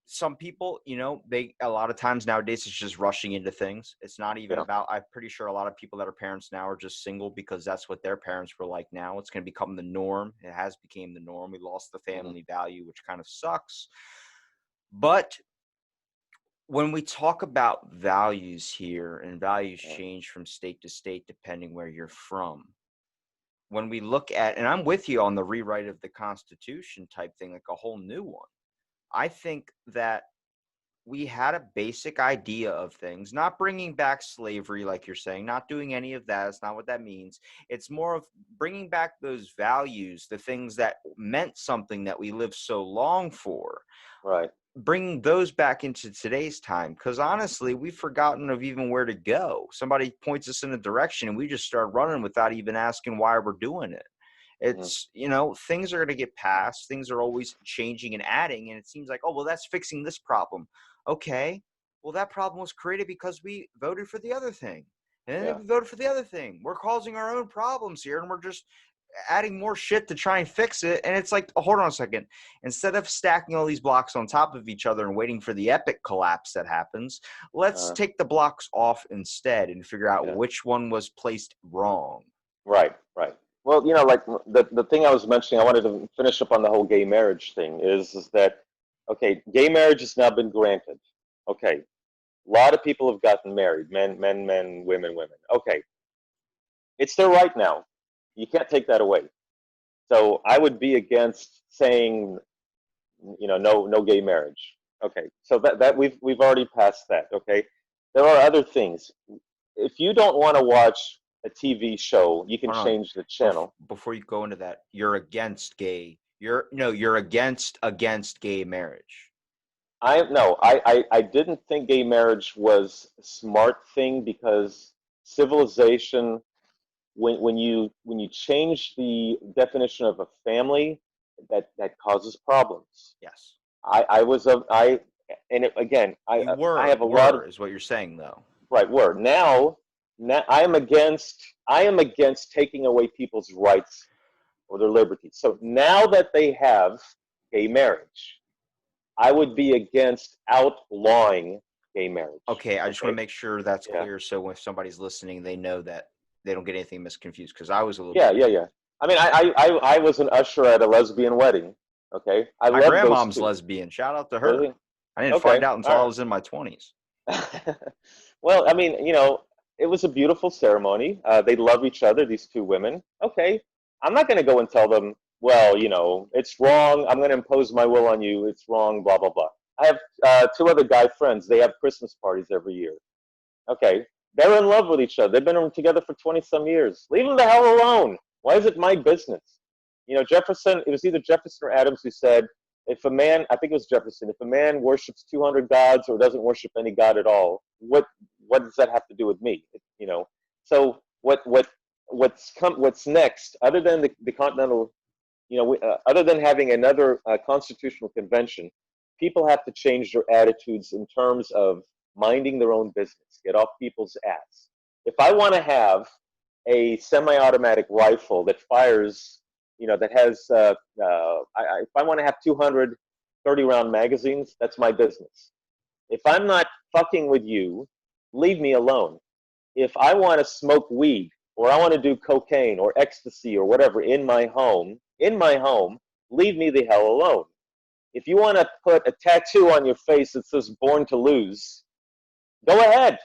Some people, a lot of times nowadays it's just rushing into things. It's not even Yeah. about, I'm pretty sure a lot of people that are parents now are just single because that's what their parents were like now. It's going to become the norm. It has become the norm. We lost the Mm-hmm. family value, which kind of sucks. But when we talk about values here, and values change from state to state depending where you're from, when we look at, and I'm with you on the rewrite of the Constitution type thing, like a whole new one, I think that we had a basic idea of things, not bringing back slavery, like you're saying, not doing any of that. That's not what that means. It's more of bringing back those values, the things that meant something that we lived so long for, Right. bringing those back into today's time. Because honestly, we've forgotten of even where to go. Somebody points us in a direction and we just start running without even asking why we're doing it. Mm-hmm. It's, things are going to get passed. Things are always changing and adding. And it seems like, oh, well, that's fixing this problem. Okay. Well, that problem was created because we voted for the other thing. And then Yeah. we voted for the other thing. We're causing our own problems here. And we're just adding more shit to try and fix it. And it's like, oh, hold on a second. Instead of stacking all these blocks on top of each other and waiting for the epic collapse that happens, let's take the blocks off instead and figure out Yeah. which one was placed wrong. Right. Right. Well, like the thing I was mentioning, I wanted to finish up on the whole gay marriage thing is that, okay, gay marriage has now been granted. Okay. A lot of people have gotten married, men, women, women. Okay. It's their right now. You can't take that away. So I would be against saying no gay marriage. Okay, so that we've already passed that. Okay, there are other things. If you don't want to watch a TV show, you can Hold on. change the channel. Before you go into that, you're against gay. You're against gay marriage. I didn't think gay marriage was a smart thing because civilization, when you change the definition of a family, that causes problems. Yes. I was a I and it, again I have a lot of Were is what you're saying though. right word now I am against taking away people's rights or their liberties. So now that they have gay marriage, I would be against outlawing gay marriage. Okay, I just want to Okay. make sure that's Yeah. clear so when somebody's listening, they know that they don't get anything misconfused because I was a little Yeah. bit. Yeah. Yeah. I mean, I was an usher at a lesbian wedding. Okay. I My love those grandmom's two. lesbian. Shout out to her. Really? I didn't find Okay. out until I All was in my 20s. right. Well, I mean, it was a beautiful ceremony. They love each other, these two women. Okay. I'm not going to go and tell them, well, it's wrong. I'm going to impose my will on you. It's wrong, blah, blah, blah. I have two other guy friends. They have Christmas parties every year. Okay. They're in love with each other. They've been together for 20 some years. Leave them the hell alone. Why is it my business? Jefferson, it was either Jefferson or Adams who said, if a man, I think it was Jefferson, if a man worships 200 gods or doesn't worship any god at all, what does that have to do with me? So what's next, other than the Continental, other than having another constitutional convention, people have to change their attitudes in terms of minding their own business, get off people's ass. If I want to have a semi-automatic rifle that fires, that has, if I want to have 200 30-round magazines, that's my business. If I'm not fucking with you, leave me alone. If I want to smoke weed or I want to do cocaine or ecstasy or whatever in my home, leave me the hell alone. If you want to put a tattoo on your face that says "Born to Lose," go ahead.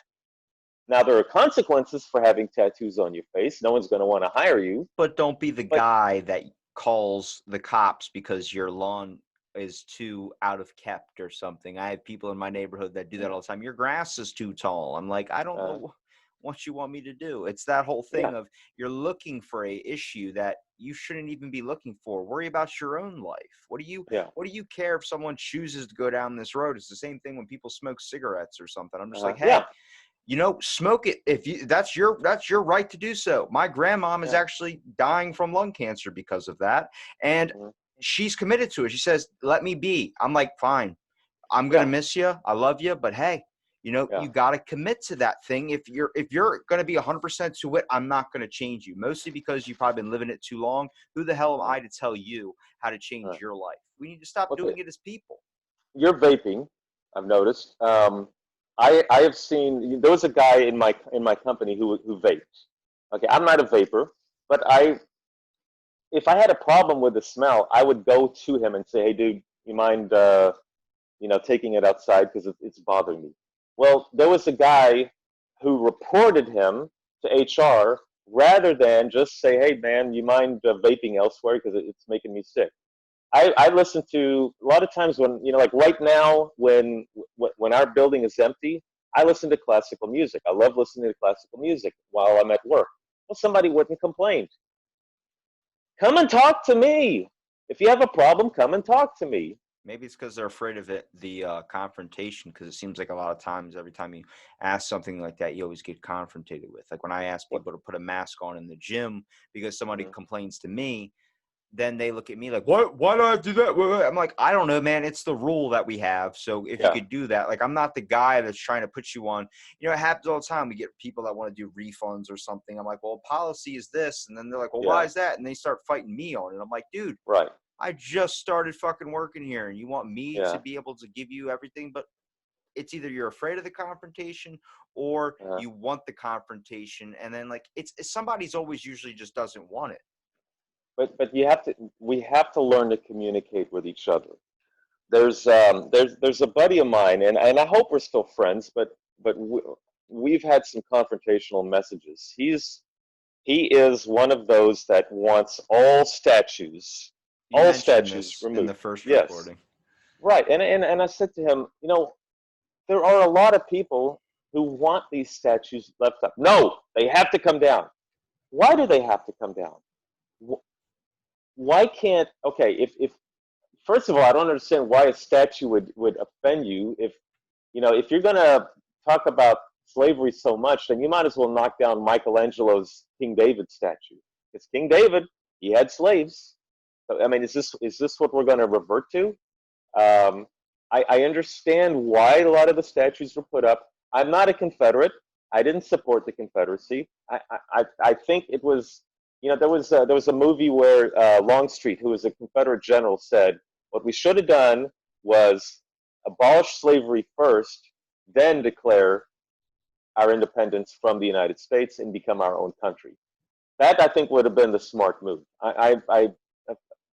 Now, there are consequences for having tattoos on your face. No one's going to want to hire you. But don't be the But guy that calls the cops because your lawn is too out of kept or something. I have people in my neighborhood that do that all the time. Your grass is too tall. I'm like, I don't know what you want me to do. It's that whole yeah, thing of you're looking for a issue that you shouldn't even be looking for. Worry about your own life. What yeah, do you care if someone chooses to go down this road? It's the same thing when people smoke cigarettes or something. I'm just like, hey, yeah, smoke it if you that's your right to do so. My grandmom is yeah. actually dying from lung cancer because of that, and Mhm. she's committed to it. She says, let me be. I'm like, fine, I'm gonna Yeah, miss you, I love you, but hey, yeah, you got to commit to that thing. If you're going to be 100% to it, I'm not going to change you, mostly because you've probably been living it too long. Who the hell am uh, I to tell you how to change your life? We need to stop okay. doing it as people. You're vaping. I've noticed. I have seen there was a guy in my company who vaped. Okay, I'm not a vapor, but if I had a problem with the smell, I would go to him and say, "Hey, dude, you mind taking it outside because it's bothering me." Well, there was a guy who reported him to HR rather than just say, "Hey, man, you mind vaping elsewhere because it's making me sick." I listen to a lot of times when like right now when our building is empty, I listen to classical music. I love listening to classical music while I'm at work. Well, somebody wouldn't complain. Come and talk to me. If you have a problem, come and talk to me. Maybe it's because they're afraid of it, the confrontation. Because it seems like a lot of times, every time you ask something like that, you always get confronted with. Like when I ask What? people to put a mask on in the gym because somebody Mhm. complains to me, then they look at me like, "What? Why do I do that?" I'm like, "I don't know, man. It's the rule that we have. So if you Yeah, could do that, like, I'm not the guy that's trying to put you on. It happens all the time. We get people that want to do refunds or something. I'm like, "Well, policy is this," and then they're like, "Well, why yeah, is that?" And they start fighting me on it. I'm like, "Dude, right. I just started fucking working here, and you want me to Yeah, be able to give you everything, but it's either you're afraid of the confrontation or uh, you want the confrontation, and then like it's somebody's always usually just doesn't want it. but we have to learn to communicate with each other. There's a buddy of mine, and I hope we're still friends, but we've had some confrontational messages. He is one of those that wants You all mentioned statues this in the removed. first Yes, recording. right. And I said to him, you know, there are a lot of people who want these statues left up. No, they have to come down. Why do they have to come down? Why can't, okay, if first of all, I don't understand why a statue would offend you. If, you know, if you're going to talk about slavery so much, then you might as well knock down Michelangelo's King David statue. It's King David, he had slaves. I mean, is this what we're going to revert to? Um, I understand why a lot of the statues were put up. I'm not a Confederate. I didn't support the Confederacy. I think it was, you know, there was a movie where Longstreet, who was a Confederate general, said what we should have done was abolish slavery first, then declare our independence from the United States and become our own country. That, I think, would have been the smart move.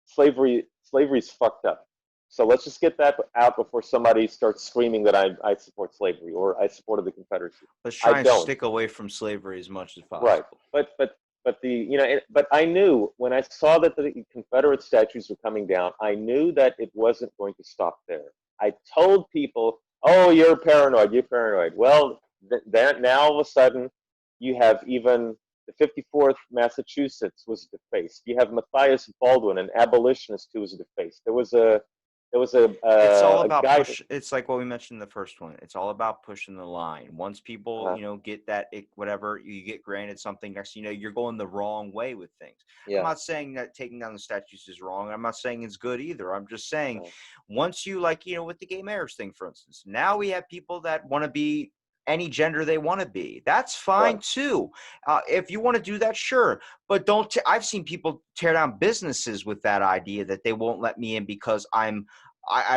Slavery's fucked up. So let's just get that out before somebody starts screaming that I support slavery or I supported the Confederacy. Let's I try and don't. stick away from slavery as much as possible. Right. But I knew when I saw that the Confederate statues were coming down, I knew that it wasn't going to stop there. I told people, "Oh, you're paranoid. You're paranoid." Well, that now all of a sudden, you have even the 54th Massachusetts was defaced. You have Matthias Baldwin, an abolitionist, who was defaced. It's all A about guy. push. It's like what we mentioned in the first one. It's all about pushing the line. Once people, Uh, you know, get that, whatever, you get granted something next, you know, you're going the wrong way with things. I'm yeah. not saying that taking down the statues is wrong. I'm not saying it's good either. I'm just saying Uh, once you, like, you know, with the gay marriage thing, for instance, now we have people that want to be any gender they want to be. That's fine right. too. If you want to do that, sure. But don't, I've seen people tear down businesses with that idea that they won't let me in because I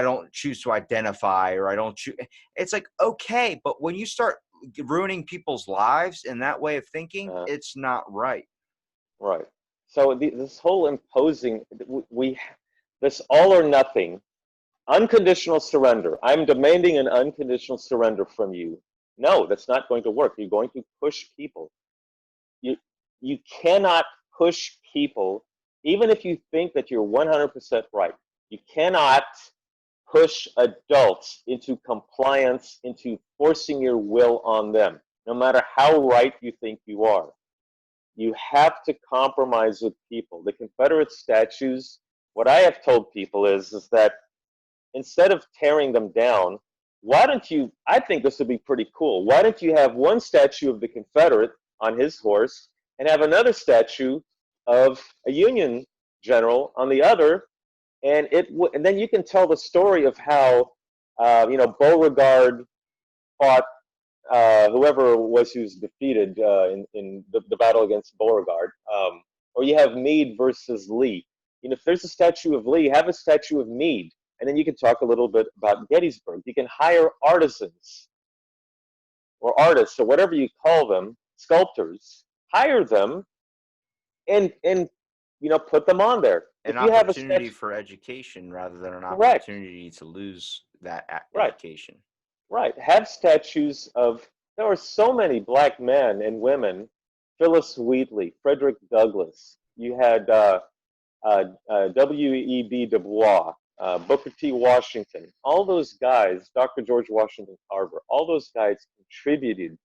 don't choose to identify, or I don't choose. It's like, okay, but when you start ruining people's lives in that way of thinking, Uh, it's not right. right. So this whole imposing, this all or nothing, unconditional surrender. I'm demanding an unconditional surrender from you. No, that's not going to work. You're going to push people. You you cannot push people, even if you think that you're 100% right. You cannot push adults into compliance, into forcing your will on them, no matter how right you think you are. You have to compromise with people. The Confederate statues, what I have told people is that instead of tearing them down, why don't you, I think this would be pretty cool. Why don't you have one statue of the Confederate on his horse and have another statue of a Union general on the other, and then you can tell the story of how Beauregard fought whoever it was who's defeated in the battle against Beauregard, or you have Meade versus Lee. You know, if there's a statue of Lee, have a statue of Meade, and then you can talk a little bit about Gettysburg. You can hire artisans or artists or whatever you call them, sculptors, hire them and put them on there. An If you have a opportunity statue, for education rather than an correct, opportunity to lose that right. education. Right. Have statues of, there are so many black men and women, Phyllis Wheatley, Frederick Douglass. You had W.E.B. Du Bois, Booker T. Washington. All those guys, Dr. George Washington Carver, all those guys contributed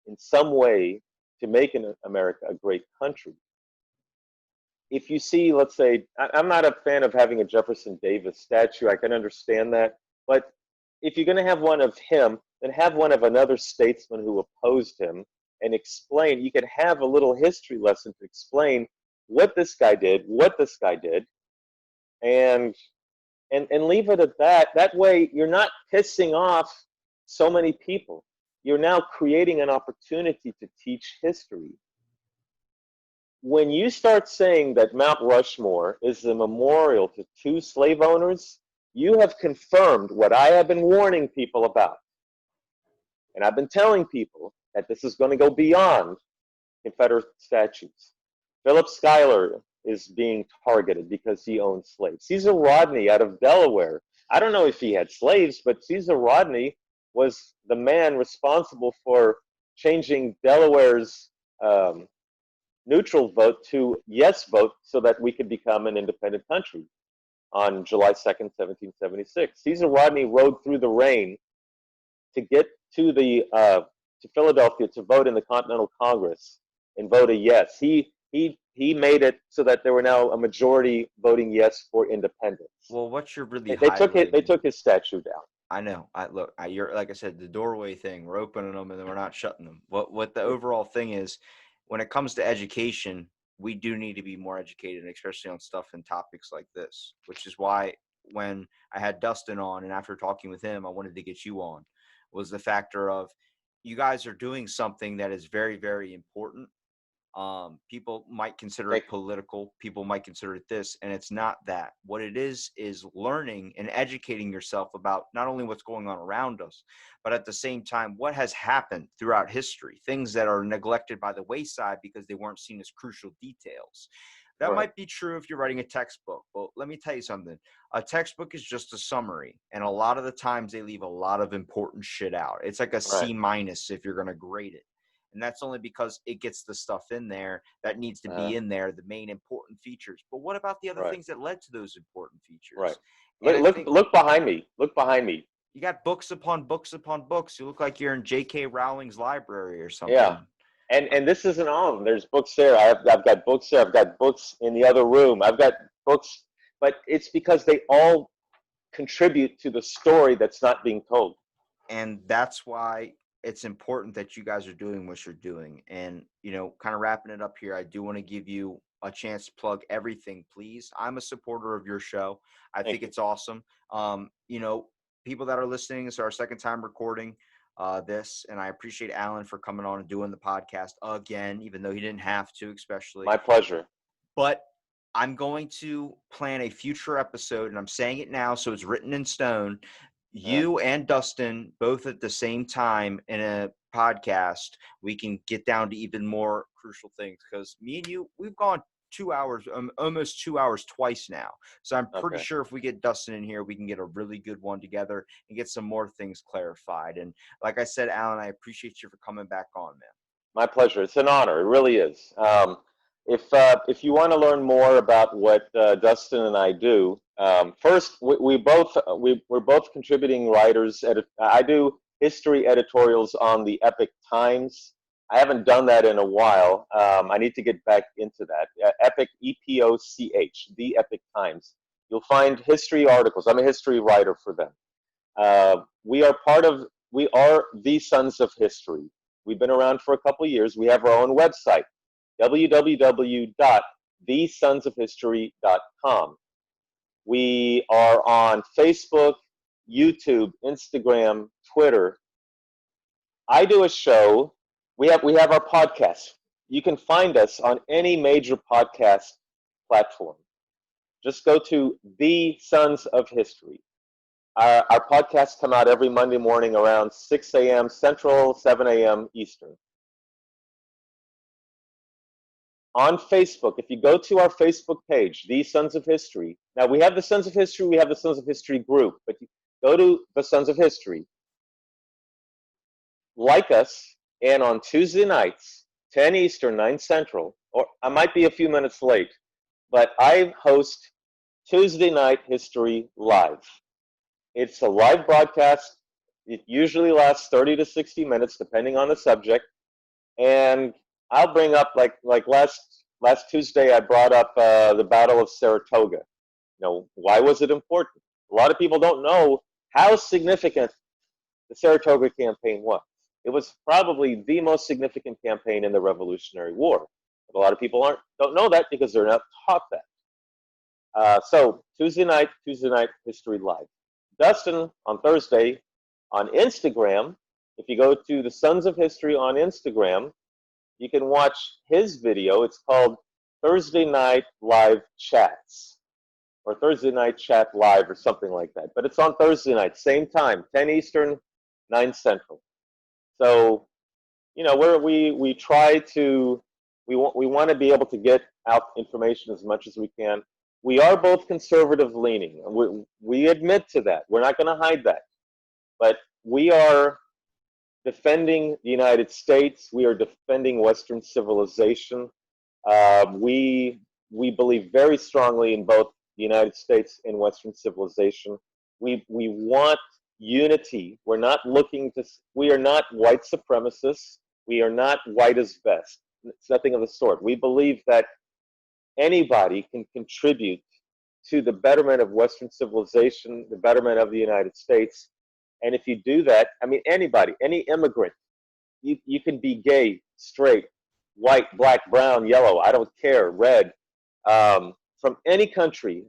in some way to making America a great country. If you see, let's say, I'm not a fan of having a Jefferson Davis statue. I can understand that. But if you're going to have one of him, then have one of another statesman who opposed him and explain. You could have a little history lesson to explain what this guy did, and leave it at that. That way, you're not pissing off so many people. You're now creating an opportunity to teach history. When you start saying that Mount Rushmore is a memorial to two slave owners, you have confirmed what I have been warning people about. And I've been telling people that this is going to go beyond Confederate statues. Philip Schuyler is being targeted because he owned slaves. Caesar Rodney out of Delaware. I don't know if he had slaves, but Caesar Rodney was the man responsible for changing Delaware's neutral vote to yes vote so that we could become an independent country. on July 2nd, 1776. Caesar Rodney rode through the rain to get to to Philadelphia to vote in the Continental Congress and vote a yes. He made it so that there were now a majority voting yes for independence. Well, what you're really They took it. They highlighting, took his statue down. I know. You're like I said, the doorway thing. We're opening them and then we're not shutting them. What the overall thing is, when it comes to education, we do need to be more educated, especially on stuff and topics like this. Which is why when I had Dustin on, and after talking with him, I wanted to get you on, was the factor of you guys are doing something that is very, very important. People might consider it political. People might consider it this, and it's not that. What it is learning and educating yourself about not only what's going on around us, but at the same time, what has happened throughout history, things that are neglected by the wayside because they weren't seen as crucial details. That might be true if you're writing a textbook. Well, let me tell you something. A textbook is just a summary, and a lot of the times they leave a lot of important shit out. It's like a C- if you're going to grade it. And that's only because it gets the stuff in there that needs to be in there, the main important features. But what about the other things that led to those important features? Right. And Look behind me. Look behind me. You got books upon books upon books. You look like you're in J.K. Rowling's library or something. Yeah. And this isn't all of them. There's books there. I've got books there. I've got books in the other room. I've got books, but it's because they all contribute to the story that's not being told. And that's why it's important that you guys are doing what you're doing. And, kind of wrapping it up here, I do want to give you a chance to plug everything, please. I'm a supporter of your show. I think it's awesome. People that are listening, this is our second time recording this, and I appreciate Alan for coming on and doing the podcast again, even though he didn't have to, especially. My pleasure. But I'm going to plan a future episode, and I'm saying it now so it's written in stone. You and Dustin both at the same time in a podcast, we can get down to even more crucial things, because me and you, we've gone 2 hours, almost 2 hours twice now. So I'm pretty sure if we get Dustin in here, we can get a really good one together and get some more things clarified. And like I said, Alan, I appreciate you for coming back on, man. My pleasure. It's an honor. It really is. If you want to learn more about what Dustin and I do, first we're both contributing writers. I do history editorials on the Epoch Times. I haven't done that in a while. I need to get back into that. Epoch, EPOCH, the Epoch Times. You'll find history articles. I'm a history writer for them. We are the Sons of History. We've been around for a couple of years. We have our own website, www.thesonsofhistory.com. We are on Facebook, YouTube, Instagram, Twitter. I do a show. We have our podcast. You can find us on any major podcast platform. Just go to The Sons of History. Our podcasts come out every Monday morning around 6 a.m. Central, 7 a.m. Eastern. On Facebook, if you go to our Facebook page, The Sons of History. Now, we have the Sons of History, we have the Sons of History group, but you go to the Sons of History. Like us, and on Tuesday nights, 10 Eastern, 9 Central, or I might be a few minutes late, but I host Tuesday Night History Live. It's a live broadcast. It usually lasts 30 to 60 minutes, depending on the subject. And I'll bring up, like last Tuesday, I brought up the Battle of Saratoga. Why was it important? A lot of people don't know how significant the Saratoga campaign was. It was probably the most significant campaign in the Revolutionary War. But a lot of people don't know that because they're not taught that. So Tuesday night History Live. Dustin on Thursday on Instagram. If you go to the Sons of History on Instagram, you can watch his video. It's called Thursday Night Live Chats, or Thursday Night Chat Live, or something like that. But it's on Thursday night, same time, 10 Eastern, 9 Central. So, we try to, we want to be able to get out information as much as we can. We are both conservative leaning. We admit to that. We're not going to hide that. But we are defending the United States. We are defending Western civilization. We believe very strongly in both the United States and Western civilization. We want unity. We are not white supremacists. We are not white as best. It's nothing of the sort. We believe that anybody can contribute to the betterment of Western civilization, the betterment of the United States. And if you do that, I mean, anybody, any immigrant, you can be gay, straight, white, black, brown, yellow, I don't care, red, from any country,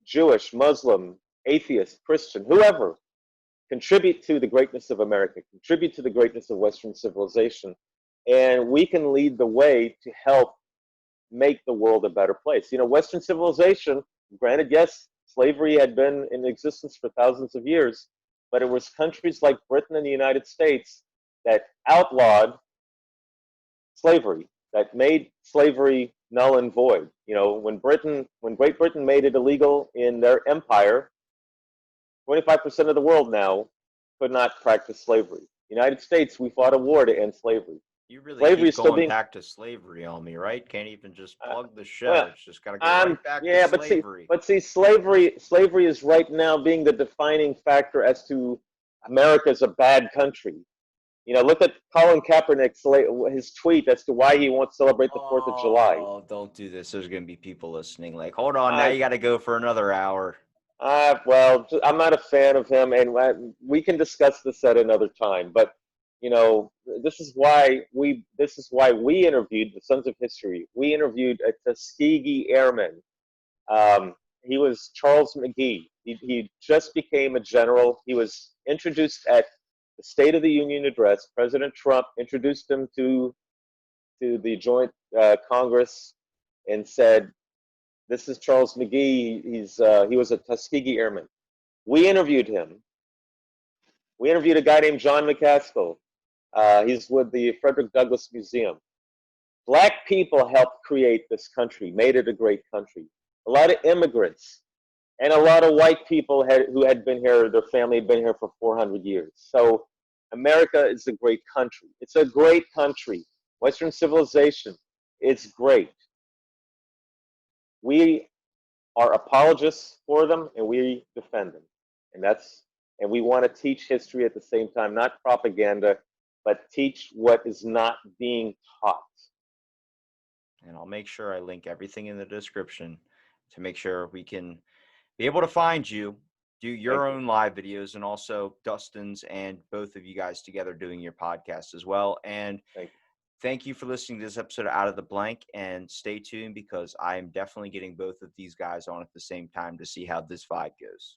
Jewish, Muslim, atheist, Christian, whoever, contribute to the greatness of America, contribute to the greatness of Western civilization. And we can lead the way to help make the world a better place. You know, Western civilization, granted, yes, slavery had been in existence for thousands of years, but it was countries like Britain and the United States that outlawed slavery, that made slavery null and void. You know, when Great Britain made it illegal in their empire, 25% of the world now could not practice slavery. United States, we fought a war to end slavery. You really Slavery keep is still going being back to slavery on me, right? Can't even just plug the show. well, It's just got to go right back to yeah, slavery. but see, slavery is right now being the defining factor as to America's a bad country. You know, look at Colin Kaepernick's his tweet as to why he won't celebrate the 4th of July. Oh, don't do this. There's going to be people listening. Like, hold on, now I, you got to go for another hour. well, I'm not a fan of him, and we can discuss this at another time. But you know, this is why we interviewed the Sons of History. We interviewed a Tuskegee Airman. He was Charles McGee. He just became a general. He was introduced at the State of the Union address. President Trump introduced him to the joint Congress and said, "This is Charles McGee. He was a Tuskegee Airman." We interviewed him. We interviewed a guy named John McCaskill. He's with the Frederick Douglass Museum. Black people helped create this country, made it a great country. A lot of immigrants and a lot of white people who had been here, their family had been here for 400 years. So America is a great country. It's a great country. Western civilization, it's great. We are apologists for them and we defend them. And we want to teach history at the same time, not propaganda, but teach what is not being taught. And I'll make sure I link everything in the description to make sure we can be able to find you, do your own live videos, and also Dustin's and both of you guys together doing your podcast as well. And thank you for listening to this episode of Out of the Blank, and stay tuned because I am definitely getting both of these guys on at the same time to see how this vibe goes.